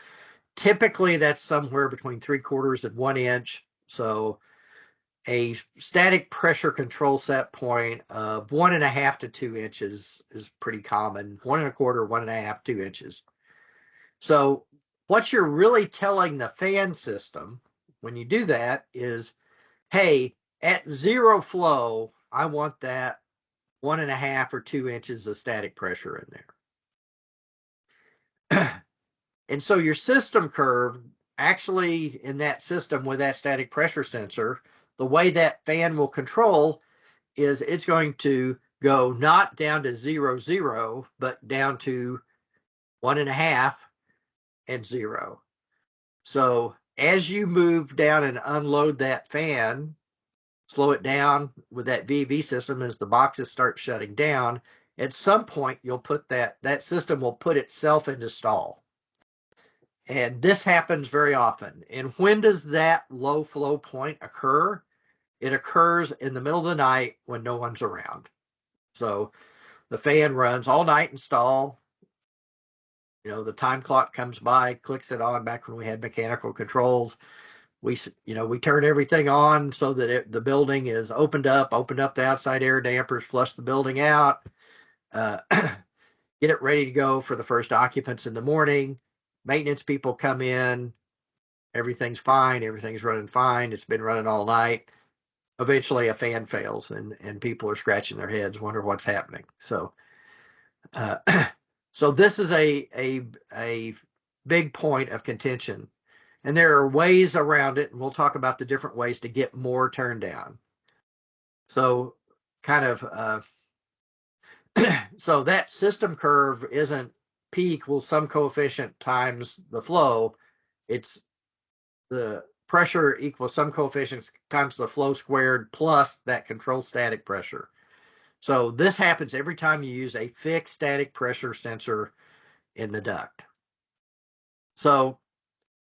Speaker 1: typically that's somewhere between 3/4 and 1 inch. So a static pressure control set point of 1.5 to 2 inches is pretty common. 1.25, 1.5, 2 inches. So what you're really telling the fan system when you do that is, hey, at zero flow, I want that 1.5 or 2 inches of static pressure in there. And so your system curve, actually in that system with that static pressure sensor, the way that fan will control is it's going to go not down to 0, 0, but down to 1.5 and 0. So as you move down and unload that fan, slow it down with that VV system as the boxes start shutting down, at some point you'll put that system will put itself into stall. And this happens very often. And when does that low flow point occur? It occurs in the middle of the night when no one's around. So the fan runs all night in stall. The time clock comes by, clicks it on. Back when we had mechanical controls, we turn everything on so that the building is opened up the outside air dampers, flush the building out, get it ready to go for the first occupants in the morning. Maintenance people come in, everything's fine, everything's running fine, it's been running all night. Eventually a fan fails and people are scratching their heads, wonder what's happening. So so this is a big point of contention. And there are ways around it, and we'll talk about the different ways to get more turn down. So kind of so that system curve isn't P equals some coefficient times the flow. It's the pressure equals some coefficient times the flow squared plus that control static pressure. So this happens every time you use a fixed static pressure sensor in the duct. So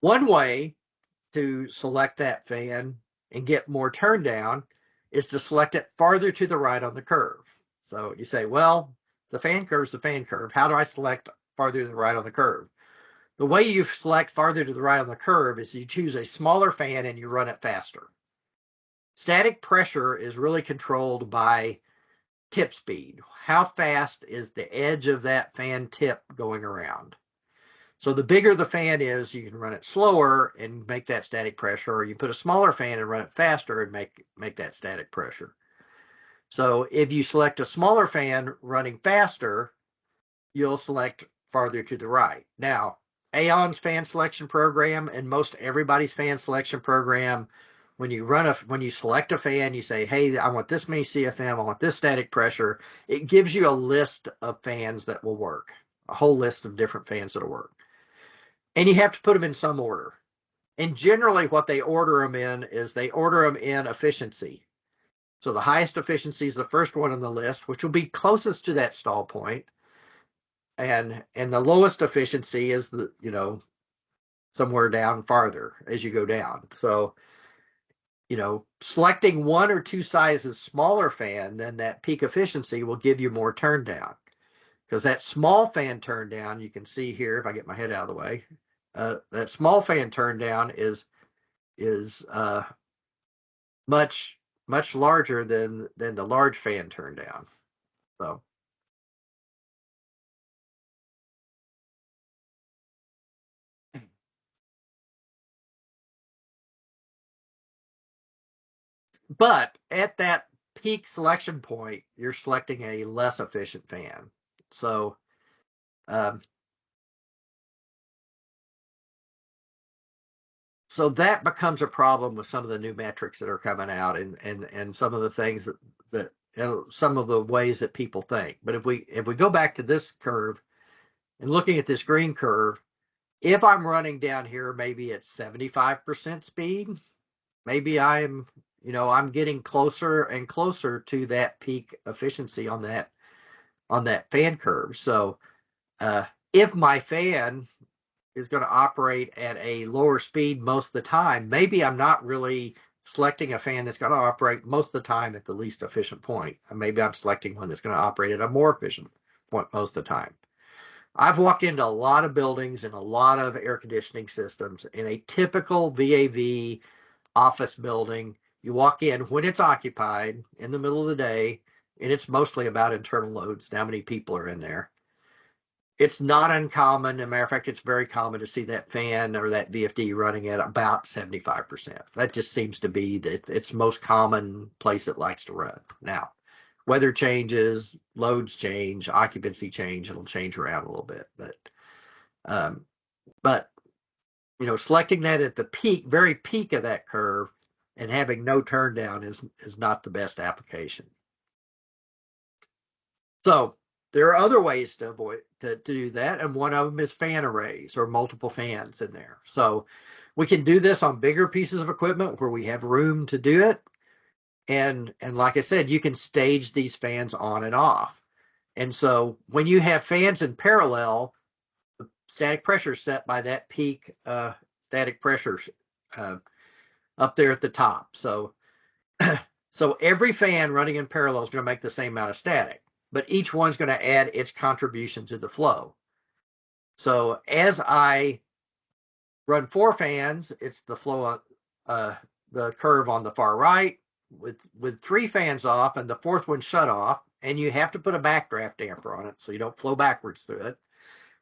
Speaker 1: one way to select that fan and get more turn down is to select it farther to the right on the curve. So you say, well, the fan curve is the fan curve. How do I select farther to the right on the curve? The way you select farther to the right on the curve is you choose a smaller fan and you run it faster. Static pressure is really controlled by tip speed. How fast is the edge of that fan tip going around? So the bigger the fan is, you can run it slower and make that static pressure, or you put a smaller fan and run it faster and make that static pressure. So if you select a smaller fan running faster, you'll select farther to the right. Now, Aaon's fan selection program and most everybody's fan selection program, when you select a fan, you say, hey, I want this many CFM, I want this static pressure. It gives you a list of fans that will work, a whole list of different fans that'll work. And you have to put them in some order. And generally what they order them in is they order them in efficiency. So the highest efficiency is the first one on the list, which will be closest to that stall point. And the lowest efficiency is somewhere down farther as you go down. So, selecting one or two sizes smaller fan than that peak efficiency will give you more turn down. Because that small fan turn down, you can see here, if I get my head out of the way, that small fan turn down is much much larger than the large fan turn down. So, but at that peak selection point, you're selecting a less efficient fan. So, um, so that becomes a problem with some of the new metrics that are coming out, and some of the things that some of the ways that people think. But if we go back to this curve and looking at this green curve, if I'm running down here maybe at 75% speed, maybe I'm getting closer and closer to that peak efficiency on that fan curve. So if my fan is going to operate at a lower speed most of the time, maybe I'm not really selecting a fan that's going to operate most of the time at the least efficient point. Maybe I'm selecting one that's going to operate at a more efficient point most of the time. I've walked into a lot of buildings and a lot of air conditioning systems. In a typical VAV office building, you walk in when it's occupied in the middle of the day, and it's mostly about internal loads, how many people are in there. It's not uncommon. As a matter of fact, it's very common to see that fan or that VFD running at about 75%. That just seems to be its most common place it likes to run. Now, weather changes, loads change, occupancy change, it'll change around a little bit. Um, but selecting that at the peak, very peak of that curve, and having no turn down is not the best application. So there are other ways to avoid to do that, and one of them is fan arrays or multiple fans in there. So we can do this on bigger pieces of equipment where we have room to do it, and like I said, you can stage these fans on and off. And so when you have fans in parallel, the static pressure is set by that peak static pressure uh, up there at the top. So so every fan running in parallel is going to make the same amount of static, but each one's going to add its contribution to the flow. So as I run 4 fans, it's the flow the curve on the far right with 3 fans off and the 4th one shut off, and you have to put a backdraft damper on it so you don't flow backwards through it,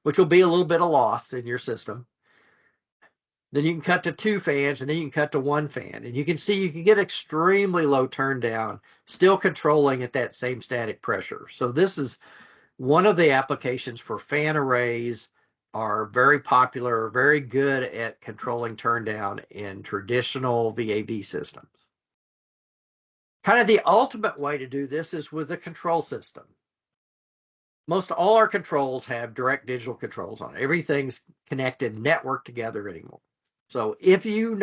Speaker 1: which will be a little bit of loss in your system. Then you can cut to 2 fans, and then you can cut to 1 fan. And you can see you can get extremely low turn down, still controlling at that same static pressure. So this is one of the applications for fan arrays are very popular, very good at controlling turn down in traditional VAV systems. Kind of the ultimate way to do this is with a control system. Most all our controls have direct digital controls on it. Everything's connected, networked together anymore. So if you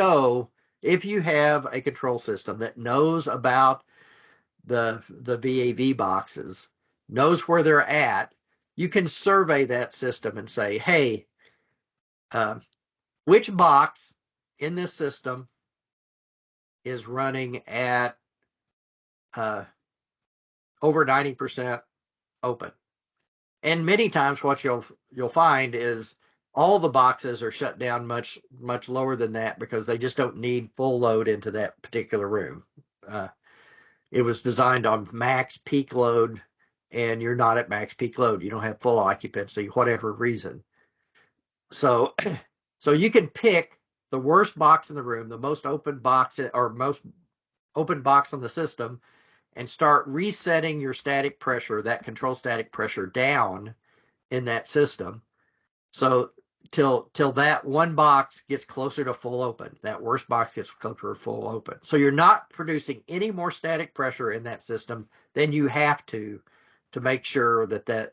Speaker 1: have a control system that knows about the VAV boxes, knows where they're at, you can survey that system and say, hey, which box in this system is running at over 90% open? And many times what you'll find is all the boxes are shut down much lower than that because they just don't need full load into that particular room. It was designed on max peak load, and you're not at max peak load. You don't have full occupancy, whatever reason. So you can pick the worst box in the room, the most open box or most open box on the system, and start resetting your static pressure, that control static pressure down in that system. So till that one box gets closer to full open, that worst box gets closer to full open. So you're not producing any more static pressure in that system than you have to make sure that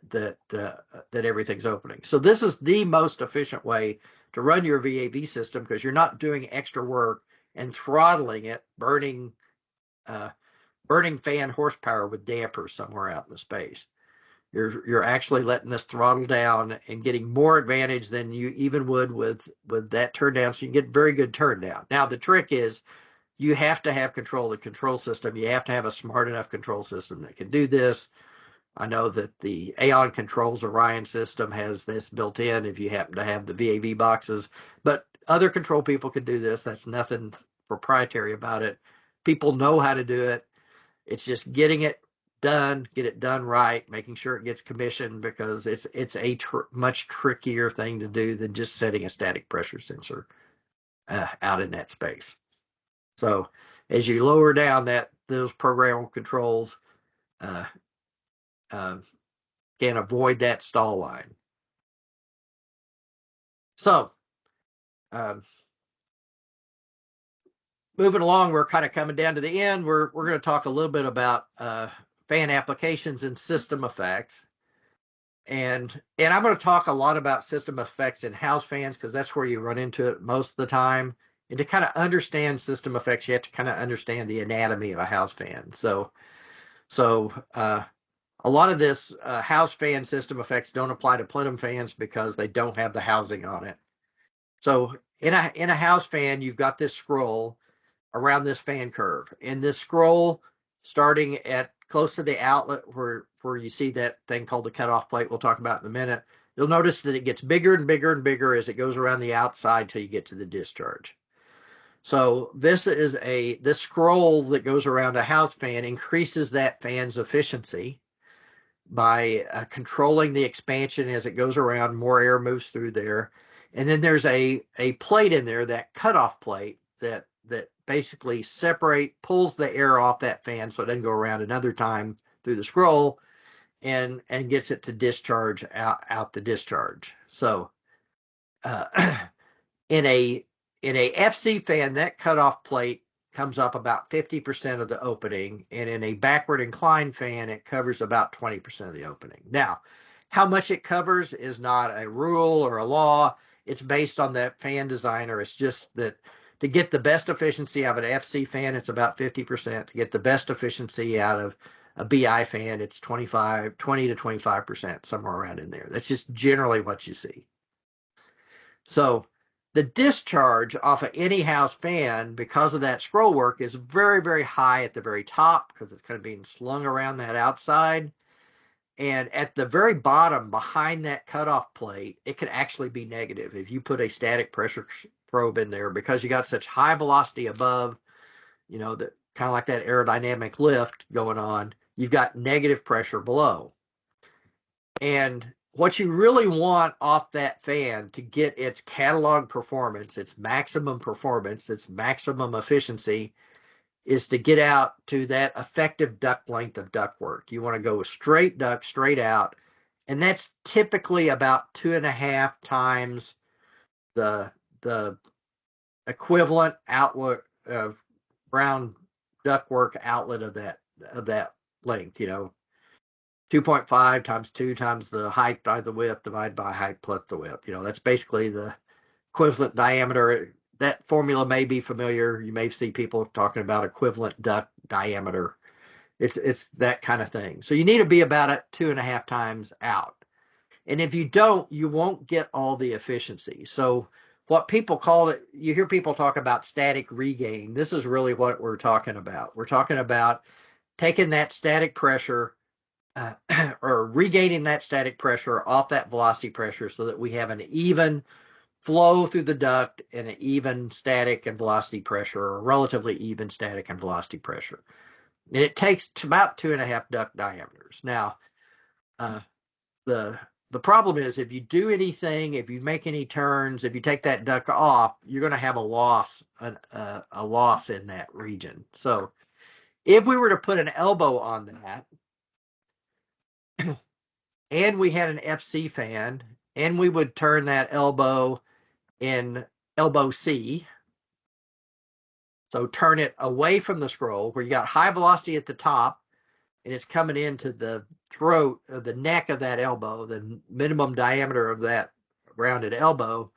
Speaker 1: everything's opening. So this is the most efficient way to run your VAV system because you're not doing extra work and throttling it, burning fan horsepower with dampers somewhere out in the space. You're actually letting this throttle down and getting more advantage than you even would with that turn down. So you get very good turn down. Now the trick is you have to have control of the control system. You have to have a smart enough control system that can do this. I know that the Aaon Controls Orion system has this built in if you happen to have the VAV boxes, but other control people can do this. That's nothing proprietary about it. People know how to do it. It's just getting it done, get it done right, making sure it gets commissioned, because it's a much trickier thing to do than just setting a static pressure sensor out in that space. So as you lower down those programmable controls, uh, uh, can avoid that stall line. So um, moving along, we're kind of coming down to the end. We're going to talk a little bit about fan applications and system effects. And I'm going to talk a lot about system effects in house fans, because that's where you run into it most of the time. And to kind of understand system effects, you have to kind of understand the anatomy of a house fan. So a lot of this house fan system effects don't apply to plenum fans because they don't have the housing on it. So in a house fan, you've got this scroll around this fan curve, and this scroll starting at close to the outlet where you see that thing called the cutoff plate we'll talk about in a minute. You'll notice that it gets bigger and bigger and bigger as it goes around the outside till you get to the discharge. So this scroll that goes around a house fan increases that fan's efficiency by controlling the expansion as it goes around. More air moves through there, and then there's a plate in there, that cutoff plate, that basically pulls the air off that fan so it doesn't go around another time through the scroll, and gets it to discharge out the discharge. So in a FC fan, that cutoff plate comes up about 50% of the opening, and in a backward inclined fan, it covers about 20% of the opening. Now, how much it covers is not a rule or a law. It's based on that fan designer. It's just that to get the best efficiency out of an FC fan, it's about 50%. To get the best efficiency out of a BI fan, it's 20 to 25%, somewhere around in there. That's just generally what you see. So the discharge off of any house fan, because of that scroll work, is very, very high at the very top, because it's kind of being slung around that outside. And at the very bottom, behind that cutoff plate, it could actually be negative if you put a static pressure probe in there, because you got such high velocity above, that kind of like that aerodynamic lift going on. You've got negative pressure below. And what you really want off that fan to get its catalog performance, its maximum performance, its maximum efficiency, is to get out to that effective duct length of ductwork. You want to go straight duct, straight out, and that's typically about 2.5 times the equivalent outlet of round ductwork outlet of that length. 2.5 times 2 times the height by the width divided by height plus the width. That's basically the equivalent diameter. That formula may be familiar. You may see people talking about equivalent duct diameter. It's that kind of thing. So you need to be about at 2.5 times out. And if you don't, you won't get all the efficiency. So what people call it, you hear people talk about static regain. This is really what we're talking about. We're talking about taking that static pressure or regaining that static pressure off that velocity pressure so that we have an even flow through the duct and an even static and velocity pressure, or relatively even static and velocity pressure. And it takes about 2.5 duct diameters. Now, the problem is, if you do anything, if you make any turns, if you take that duct off, you're going to have a loss in that region. So if we were to put an elbow on that, and we had an FC fan, and we would turn that elbow in elbow C, so turn it away from the scroll where you got high velocity at the top, and it's coming into the throat of the neck of that elbow, the minimum diameter of that rounded elbow.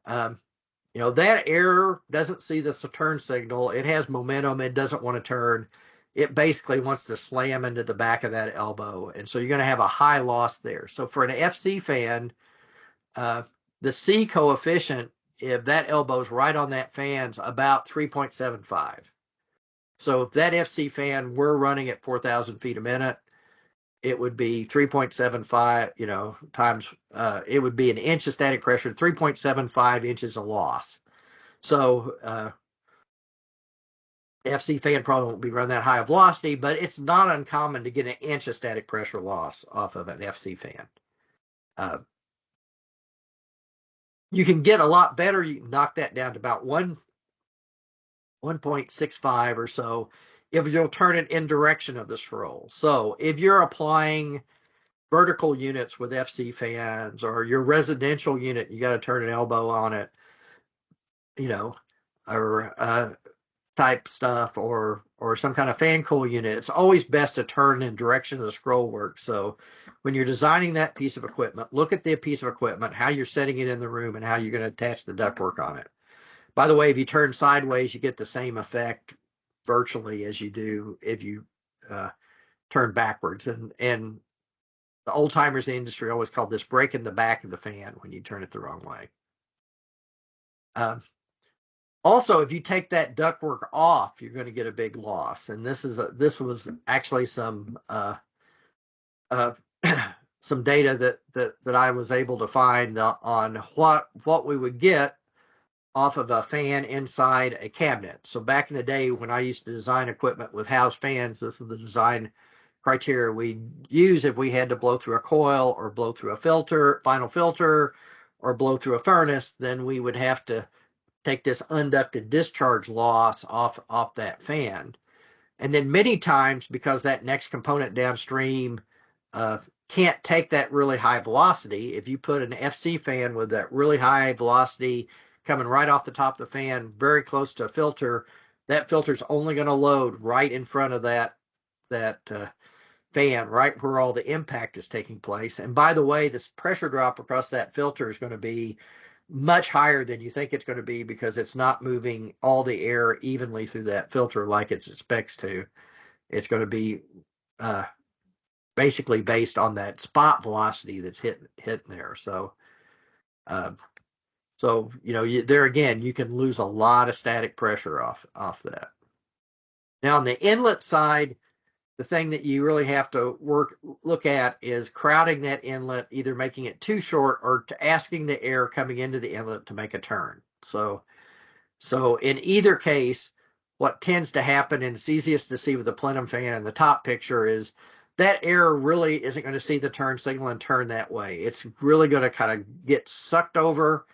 Speaker 1: That air doesn't see the turn signal. It has momentum. It doesn't want to turn. It basically wants to slam into the back of that elbow. And so you're going to have a high loss there. So for an FC fan, the C coefficient, if that elbow's right on that fan's about 3.75. So if that FC fan, we're running at 4,000 feet a minute, it would be 3.75, times, it would be an inch of static pressure, 3.75 inches of loss. So FC fan probably won't be running that high of velocity, but it's not uncommon to get an inch of static pressure loss off of an FC fan. You can get a lot better. You can knock that down to about 1.65 or so if you'll turn it in direction of the scroll. So if you're applying vertical units with FC fans, or your residential unit, you got to turn an elbow on it, or type stuff, or some kind of fan coil unit. It's always best to turn in direction of the scroll work. So when you're designing that piece of equipment, look at the piece of equipment, how you're setting it in the room, and how you're going to attach the ductwork on it. By the way, if you turn sideways, you get the same effect virtually as you do if you turn backwards. And the old timers in the industry always called this breaking the back of the fan when you turn it the wrong way. Also, if you take that ductwork off, you're going to get a big loss. And this was actually some some data that I was able to find on what we would get off of a fan inside a cabinet. So back in the day when I used to design equipment with house fans, this is the design criteria we use if we had to blow through a coil or blow through a final filter, or blow through a furnace. Then we would have to take this unducted discharge loss off that fan. And then many times, because that next component downstream can't take that really high velocity, if you put an FC fan with that really high velocity coming right off the top of the fan, very close to a filter, that filter's only going to load right in front of that fan, right where all the impact is taking place. And by the way, this pressure drop across that filter is going to be much higher than you think it's going to be, because it's not moving all the air evenly through that filter like it's expects to. It's going to be basically based on that spot velocity that's hitting there. So there again, you can lose a lot of static pressure off that. Now on the inlet side, the thing that you really have to look at is crowding that inlet, either making it too short or asking the air coming into the inlet to make a turn. So in either case, what tends to happen, and it's easiest to see with the plenum fan in the top picture, is that air really isn't going to see the turn signal and turn that way. It's really going to kind of get sucked over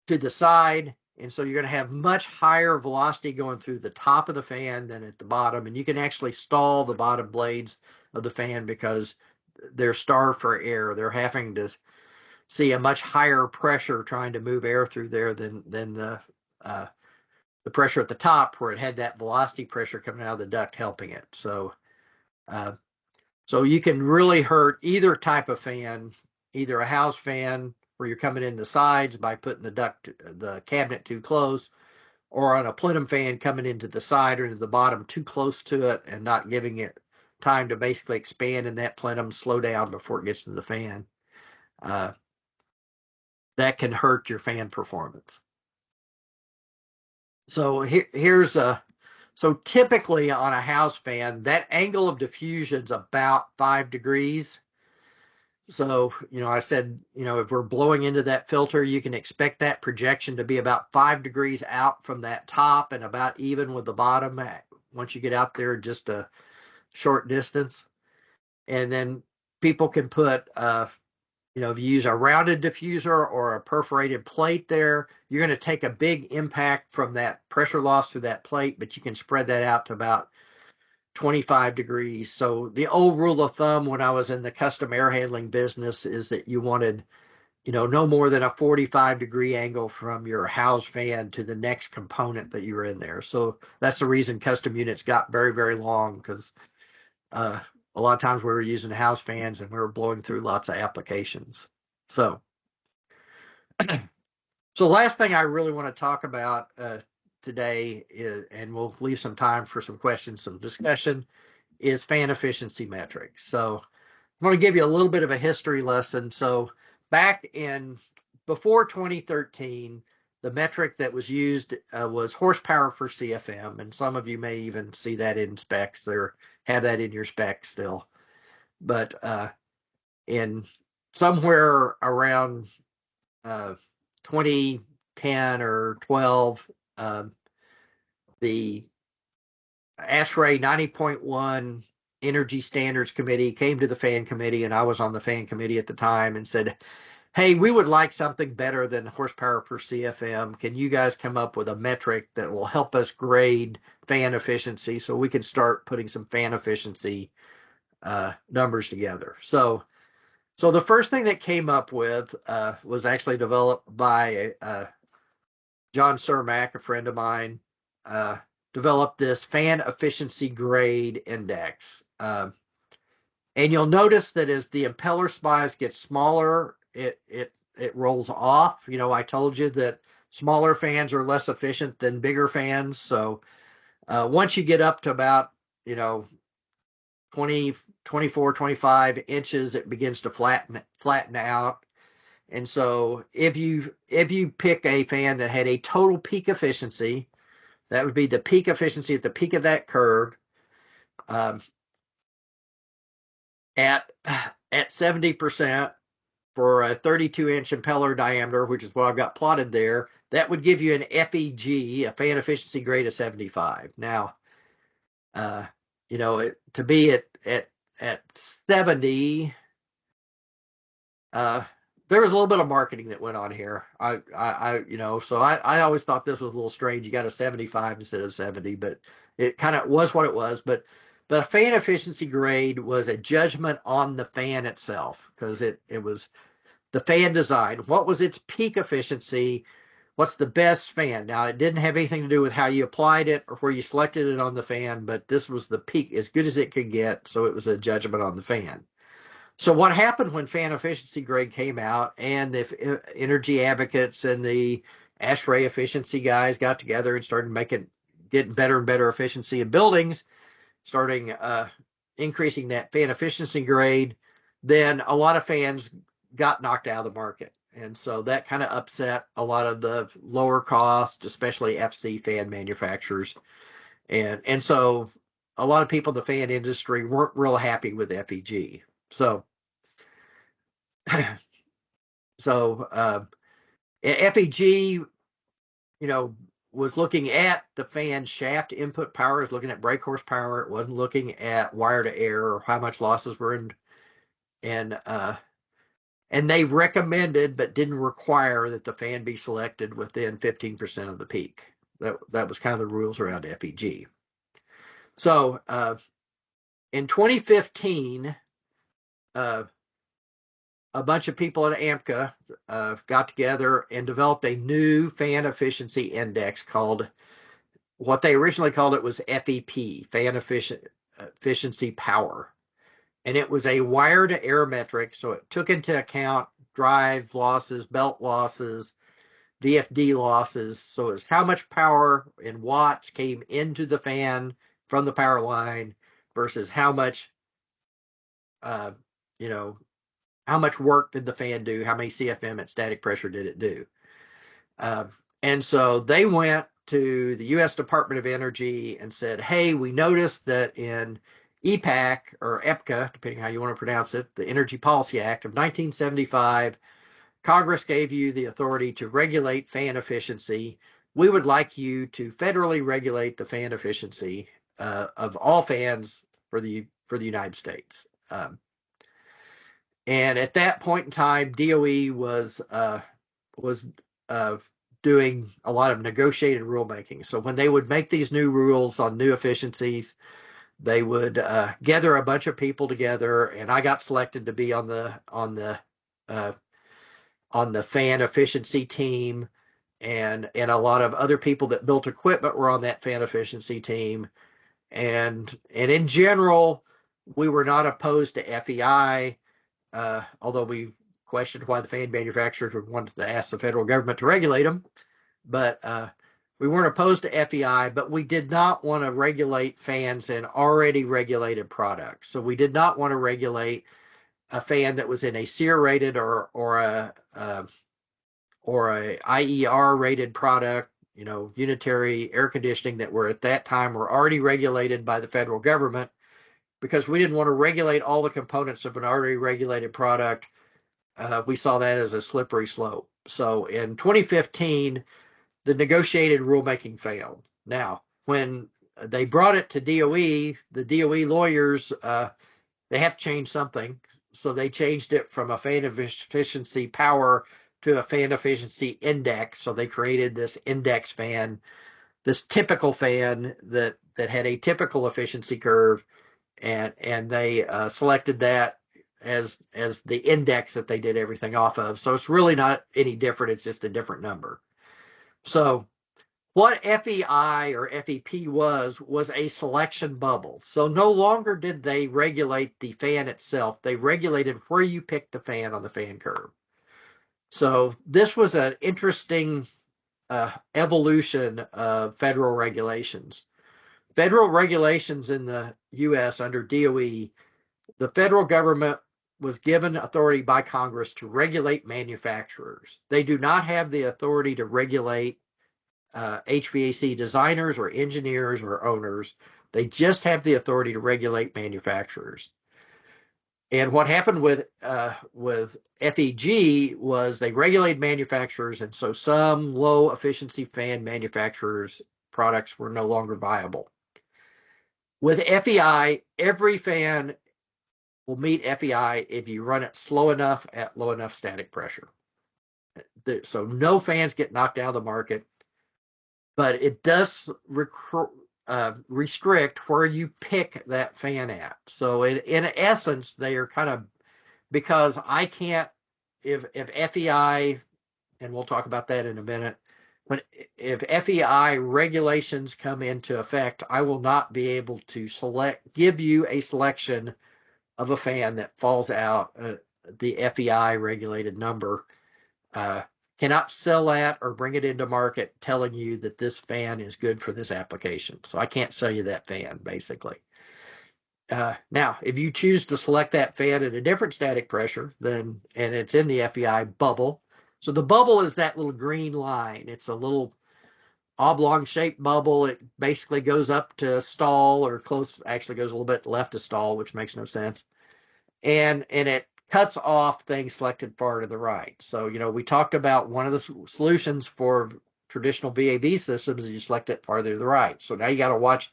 Speaker 1: to the side. And so you're going to have much higher velocity going through the top of the fan than at the bottom. And you can actually stall the bottom blades of the fan because they're starved for air. They're having to see a much higher pressure trying to move air through there than the pressure at the top, where it had that velocity pressure coming out of the duct helping it. So you can really hurt either type of fan, either a house fan where you're coming in the sides by putting the cabinet too close, or on a plenum fan coming into the side or into the bottom too close to it and not giving it time to basically expand in that plenum, slow down before it gets to the fan. That can hurt your fan performance. So so typically on a house fan, that angle of diffusion is about 5 degrees. So, I said, if we're blowing into that filter, you can expect that projection to be about 5 degrees out from that top and about even with the bottom once you get out there just a short distance. And then people can put, if you use a rounded diffuser or a perforated plate there, you're going to take a big impact from that pressure loss through that plate, but you can spread that out to about 25 degrees. So the old rule of thumb when I was in the custom air handling business is that you wanted, no more than a 45-degree angle from your house fan to the next component that you were in there. So that's the reason custom units got very, very long, because a lot of times we were using house fans and we were blowing through lots of applications. So the last thing I really want to talk about today is, and we'll leave some time for some questions, some discussion, is fan efficiency metrics. So I'm going to give you a little bit of a history lesson. So before 2013, the metric that was used was horsepower per CFM, and some of you may even see that in specs or have that in your specs still. but in somewhere around 2010 or 12, the ASHRAE 90.1 Energy Standards Committee came to the fan committee, and I was on the fan committee at the time, and said, hey, we would like something better than horsepower per CFM. Can you guys come up with a metric that will help us grade fan efficiency so we can start putting some fan efficiency numbers together? So the first thing that came up with was actually developed by John Cermak, a friend of mine, developed this fan efficiency grade index. And you'll notice that as the impeller spies get smaller, it rolls off. You know, I told you that smaller fans are less efficient than bigger fans. So once you get up to about, 20, 24, 25 inches, it begins to flatten out. And so if you pick a fan that had a total peak efficiency, that would be the peak efficiency at the peak of that curve, at 70% for a 32-inch impeller diameter, which is what I've got plotted there, that would give you an FEG, a fan efficiency grade of 75. Now, to be at 70, there was a little bit of marketing that went on here. So I always thought this was a little strange. You got a 75 instead of 70, but it kind of was what it was. But a fan efficiency grade was a judgment on the fan itself, because it was the fan design. What was its peak efficiency? What's the best fan? Now, it didn't have anything to do with how you applied it or where you selected it on the fan, but this was the peak, as good as it could get. So it was a judgment on the fan. So what happened when fan efficiency grade came out, and the energy advocates and the ASHRAE efficiency guys got together and started getting better and better efficiency in buildings, starting increasing that fan efficiency grade, then a lot of fans got knocked out of the market. And so that kind of upset a lot of the lower cost, especially FC fan manufacturers. And so a lot of people in the fan industry weren't real happy with FEG. So FEG, was looking at the fan shaft input power, is looking at brake horsepower. It wasn't looking at wire to air or how much losses were in. And they recommended but didn't require that the fan be selected within 15% of the peak. That was kind of the rules around FEG. So in 2015, a bunch of people at AMCA got together and developed a new fan efficiency index called, what they originally called it was FEP, fan efficiency power. And it was a wire to air metric. So it took into account drive losses, belt losses, VFD losses. So it's how much power in watts came into the fan from the power line versus how much work did the fan do? How many CFM at static pressure did it do? And so they went to the U.S. Department of Energy and said, hey, we noticed that in EPAC, or EPCA, depending how you want to pronounce it, the Energy Policy Act of 1975, Congress gave you the authority to regulate fan efficiency. We would like you to federally regulate the fan efficiency of all fans for the United States. And at that point in time, DOE was doing a lot of negotiated rulemaking. So when they would make these new rules on new efficiencies, they would gather a bunch of people together, and I got selected to be on the fan efficiency team, and a lot of other people that built equipment were on that fan efficiency team. And in general, we were not opposed to FEI. Although we questioned why the fan manufacturers would want to ask the federal government to regulate them. But we weren't opposed to FEI, but we did not want to regulate fans in already regulated products. So we did not want to regulate a fan that was in a SEER rated or a IER rated product, unitary air conditioning, that were at that time were already regulated by the federal government, because we didn't want to regulate all the components of an already regulated product. We saw that as a slippery slope. So in 2015, the negotiated rulemaking failed. Now, when they brought it to DOE, the DOE lawyers, they have to change something. So they changed it from a fan efficiency power to a fan efficiency index. So they created this index fan, this typical fan that had a typical efficiency curve, and they selected that as the index that they did everything off of. So it's really not any different. It's just a different number. So what FEI or FEP was a selection bubble. So no longer did they regulate the fan itself. They regulated where you pick the fan on the fan curve. So this was an interesting evolution of federal regulations. Federal regulations in the U.S. under DOE, the federal government was given authority by Congress to regulate manufacturers. They do not have the authority to regulate HVAC designers or engineers or owners. They just have the authority to regulate manufacturers. And what happened with FEG was they regulated manufacturers, and so some low efficiency fan manufacturers' products were no longer viable. With FEI, every fan will meet FEI if you run it slow enough at low enough static pressure. So no fans get knocked out of the market, but it does restrict where you pick that fan at. So in essence, they are kind of, because I can't, if FEI, and we'll talk about that in a minute, but if FEI regulations come into effect, I will not be able to give you a selection of a fan that falls out the FEI regulated number. Cannot sell that or bring it into market telling you that this fan is good for this application. So I can't sell you that fan, basically. Now, if you choose to select that fan at a different static pressure, and it's in the FEI bubble. So the bubble is that little green line. It's a little oblong shaped bubble. It basically goes up to stall, or close, actually goes a little bit left of stall, which makes no sense. And it cuts off things selected far to the right. So, we talked about one of the solutions for traditional VAV systems is you select it farther to the right. So now you got to watch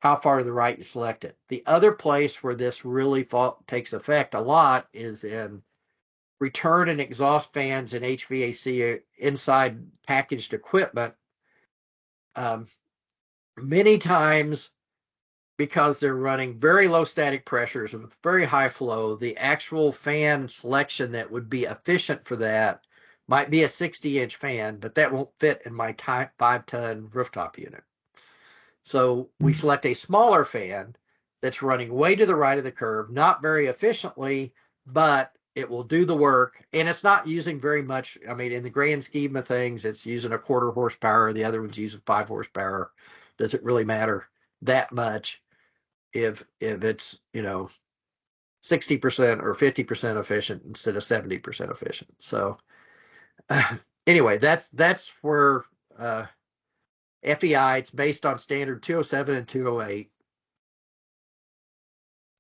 Speaker 1: how far to the right you select it. The other place where this really takes effect a lot is in return and exhaust fans and HVAC inside packaged equipment. Many times, because they're running very low static pressures with very high flow, the actual fan selection that would be efficient for that might be a 60-inch fan, but that won't fit in my 5-ton rooftop unit. So we select a smaller fan that's running way to the right of the curve, not very efficiently, but it will do the work, and it's not using very much. I mean, in the grand scheme of things, it's using a 1/4 horsepower. The other one's using 5 horsepower. Does it really matter that much if it's 60% or 50% efficient instead of 70% efficient? So anyway, that's where FEI, it's based on standard 207 and 208,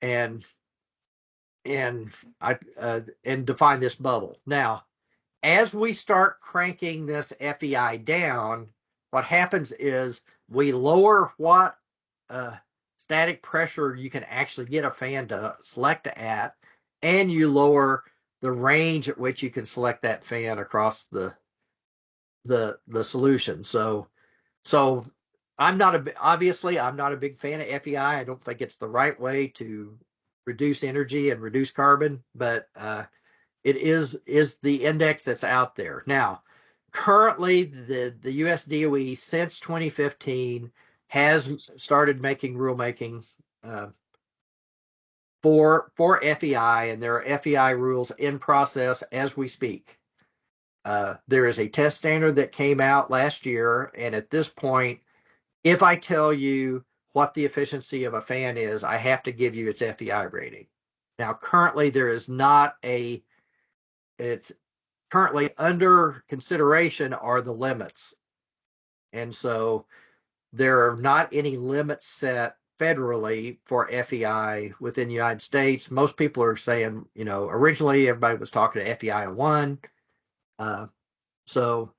Speaker 1: and define this bubble. Now, as we start cranking this FEI down, what happens is we lower what static pressure you can actually get a fan to select at, and you lower the range at which you can select that fan across the solution. So obviously I'm not a big fan of FEI. I don't think it's the right way to reduce energy and reduce carbon, but it is the index that's out there. Now, currently the US DOE since 2015 has started making rulemaking for FEI, and there are FEI rules in process as we speak. There is a test standard that came out last year, and at this point, if I tell you what the efficiency of a fan is, I have to give you its FEI rating. Now, currently, it's currently under consideration are the limits. And so there are not any limits set federally for FEI within the United States. Most people are saying, originally everybody was talking to FEI 1. So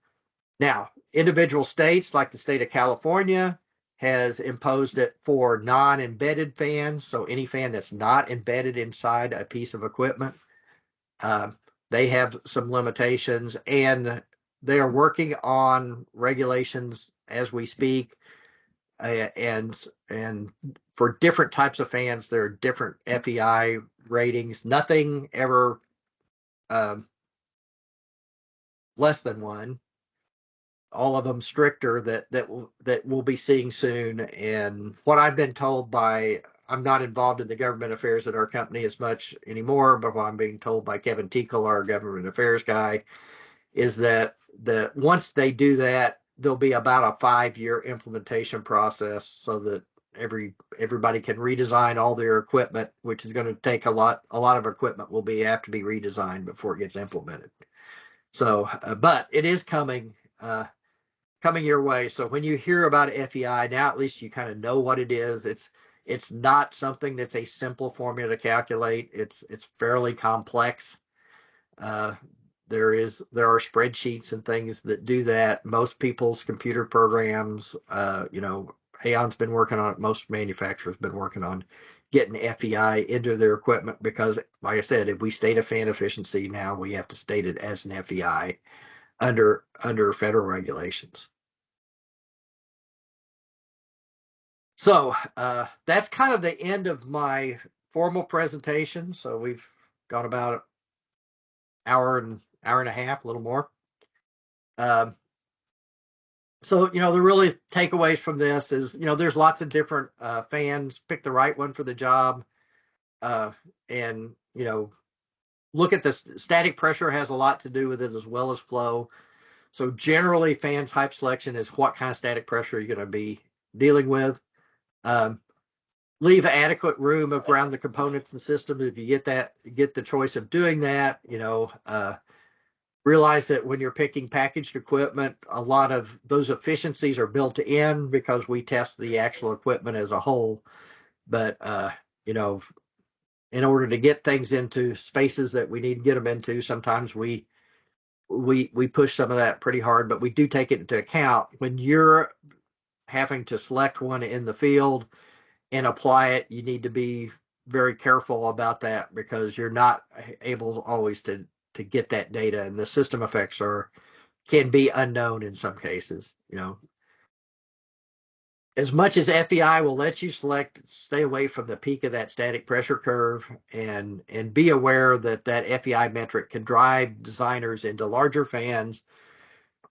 Speaker 1: now individual states like the state of California has imposed it for non-embedded fans. So any fan that's not embedded inside a piece of equipment, they have some limitations, and they are working on regulations as we speak. And for different types of fans, there are different FEI ratings. Nothing ever less than 1. All of them stricter that we'll be seeing soon. And what I've been told by, I'm not involved in the government affairs at our company as much anymore, but what I'm being told by Kevin Tickle, our government affairs guy, is that once they do that, there'll be about a 5-year implementation process so that everybody can redesign all their equipment, which is going to take a lot of equipment will have to be redesigned before it gets implemented. So, but it is coming your way. So when you hear about FEI, now at least you kind of know what it is. It's not something that's a simple formula to calculate. It's fairly complex. There are spreadsheets and things that do that. Most people's computer programs, Aaon's been working on it. Most manufacturers have been working on getting FEI into their equipment because, like I said, if we state a fan efficiency now, we have to state it as an FEI under federal regulations. So that's kind of the end of my formal presentation. So we've gone about an hour and a half, a little more. So, the really takeaways from this is, there's lots of different fans. Pick the right one for the job. And, look at this. Static pressure has a lot to do with it as well as flow. So generally, fan type selection is what kind of static pressure you're going to be dealing with. Leave adequate room around the components and systems. If you get the choice of doing that, realize that when you're picking packaged equipment, a lot of those efficiencies are built in because we test the actual equipment as a whole. But, in order to get things into spaces that we need to get them into, sometimes we push some of that pretty hard, but we do take it into account when you're having to select one in the field and apply it. You need to be very careful about that because you're not able always to get that data, and the system effects can be unknown in some cases. As much as FEI will let you stay away from the peak of that static pressure curve, and be aware that FEI metric can drive designers into larger fans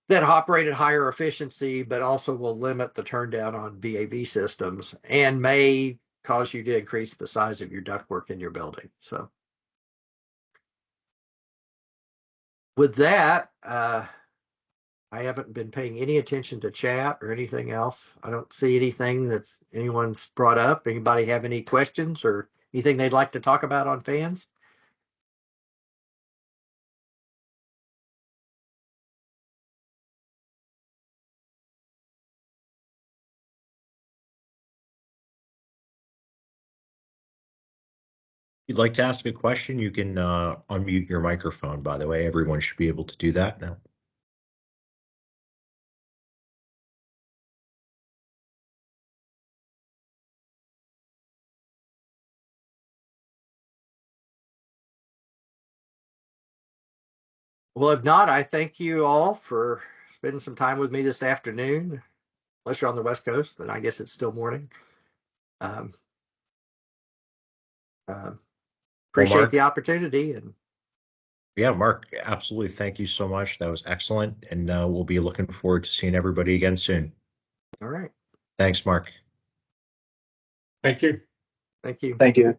Speaker 1: that operate at higher efficiency, but also will limit the turn down on VAV systems and may cause you to increase the size of your ductwork in your building. So with that, I haven't been paying any attention to chat or anything else. I don't see anything that's anyone's brought up. Anybody have any questions or anything they'd like to talk about on fans?
Speaker 2: If you'd like to ask a question, you can unmute your microphone. By the way, everyone should be able to do that now.
Speaker 1: Well, if not, I thank you all for spending some time with me this afternoon. Unless you're on the West Coast, then I guess it's still morning. Appreciate
Speaker 2: Mark,
Speaker 1: the opportunity. And
Speaker 2: yeah, Mark, absolutely. Thank you so much. That was excellent. And we'll be looking forward to seeing everybody again soon.
Speaker 1: All right.
Speaker 2: Thanks, Mark.
Speaker 3: Thank you.
Speaker 1: Thank you.
Speaker 4: Thank you.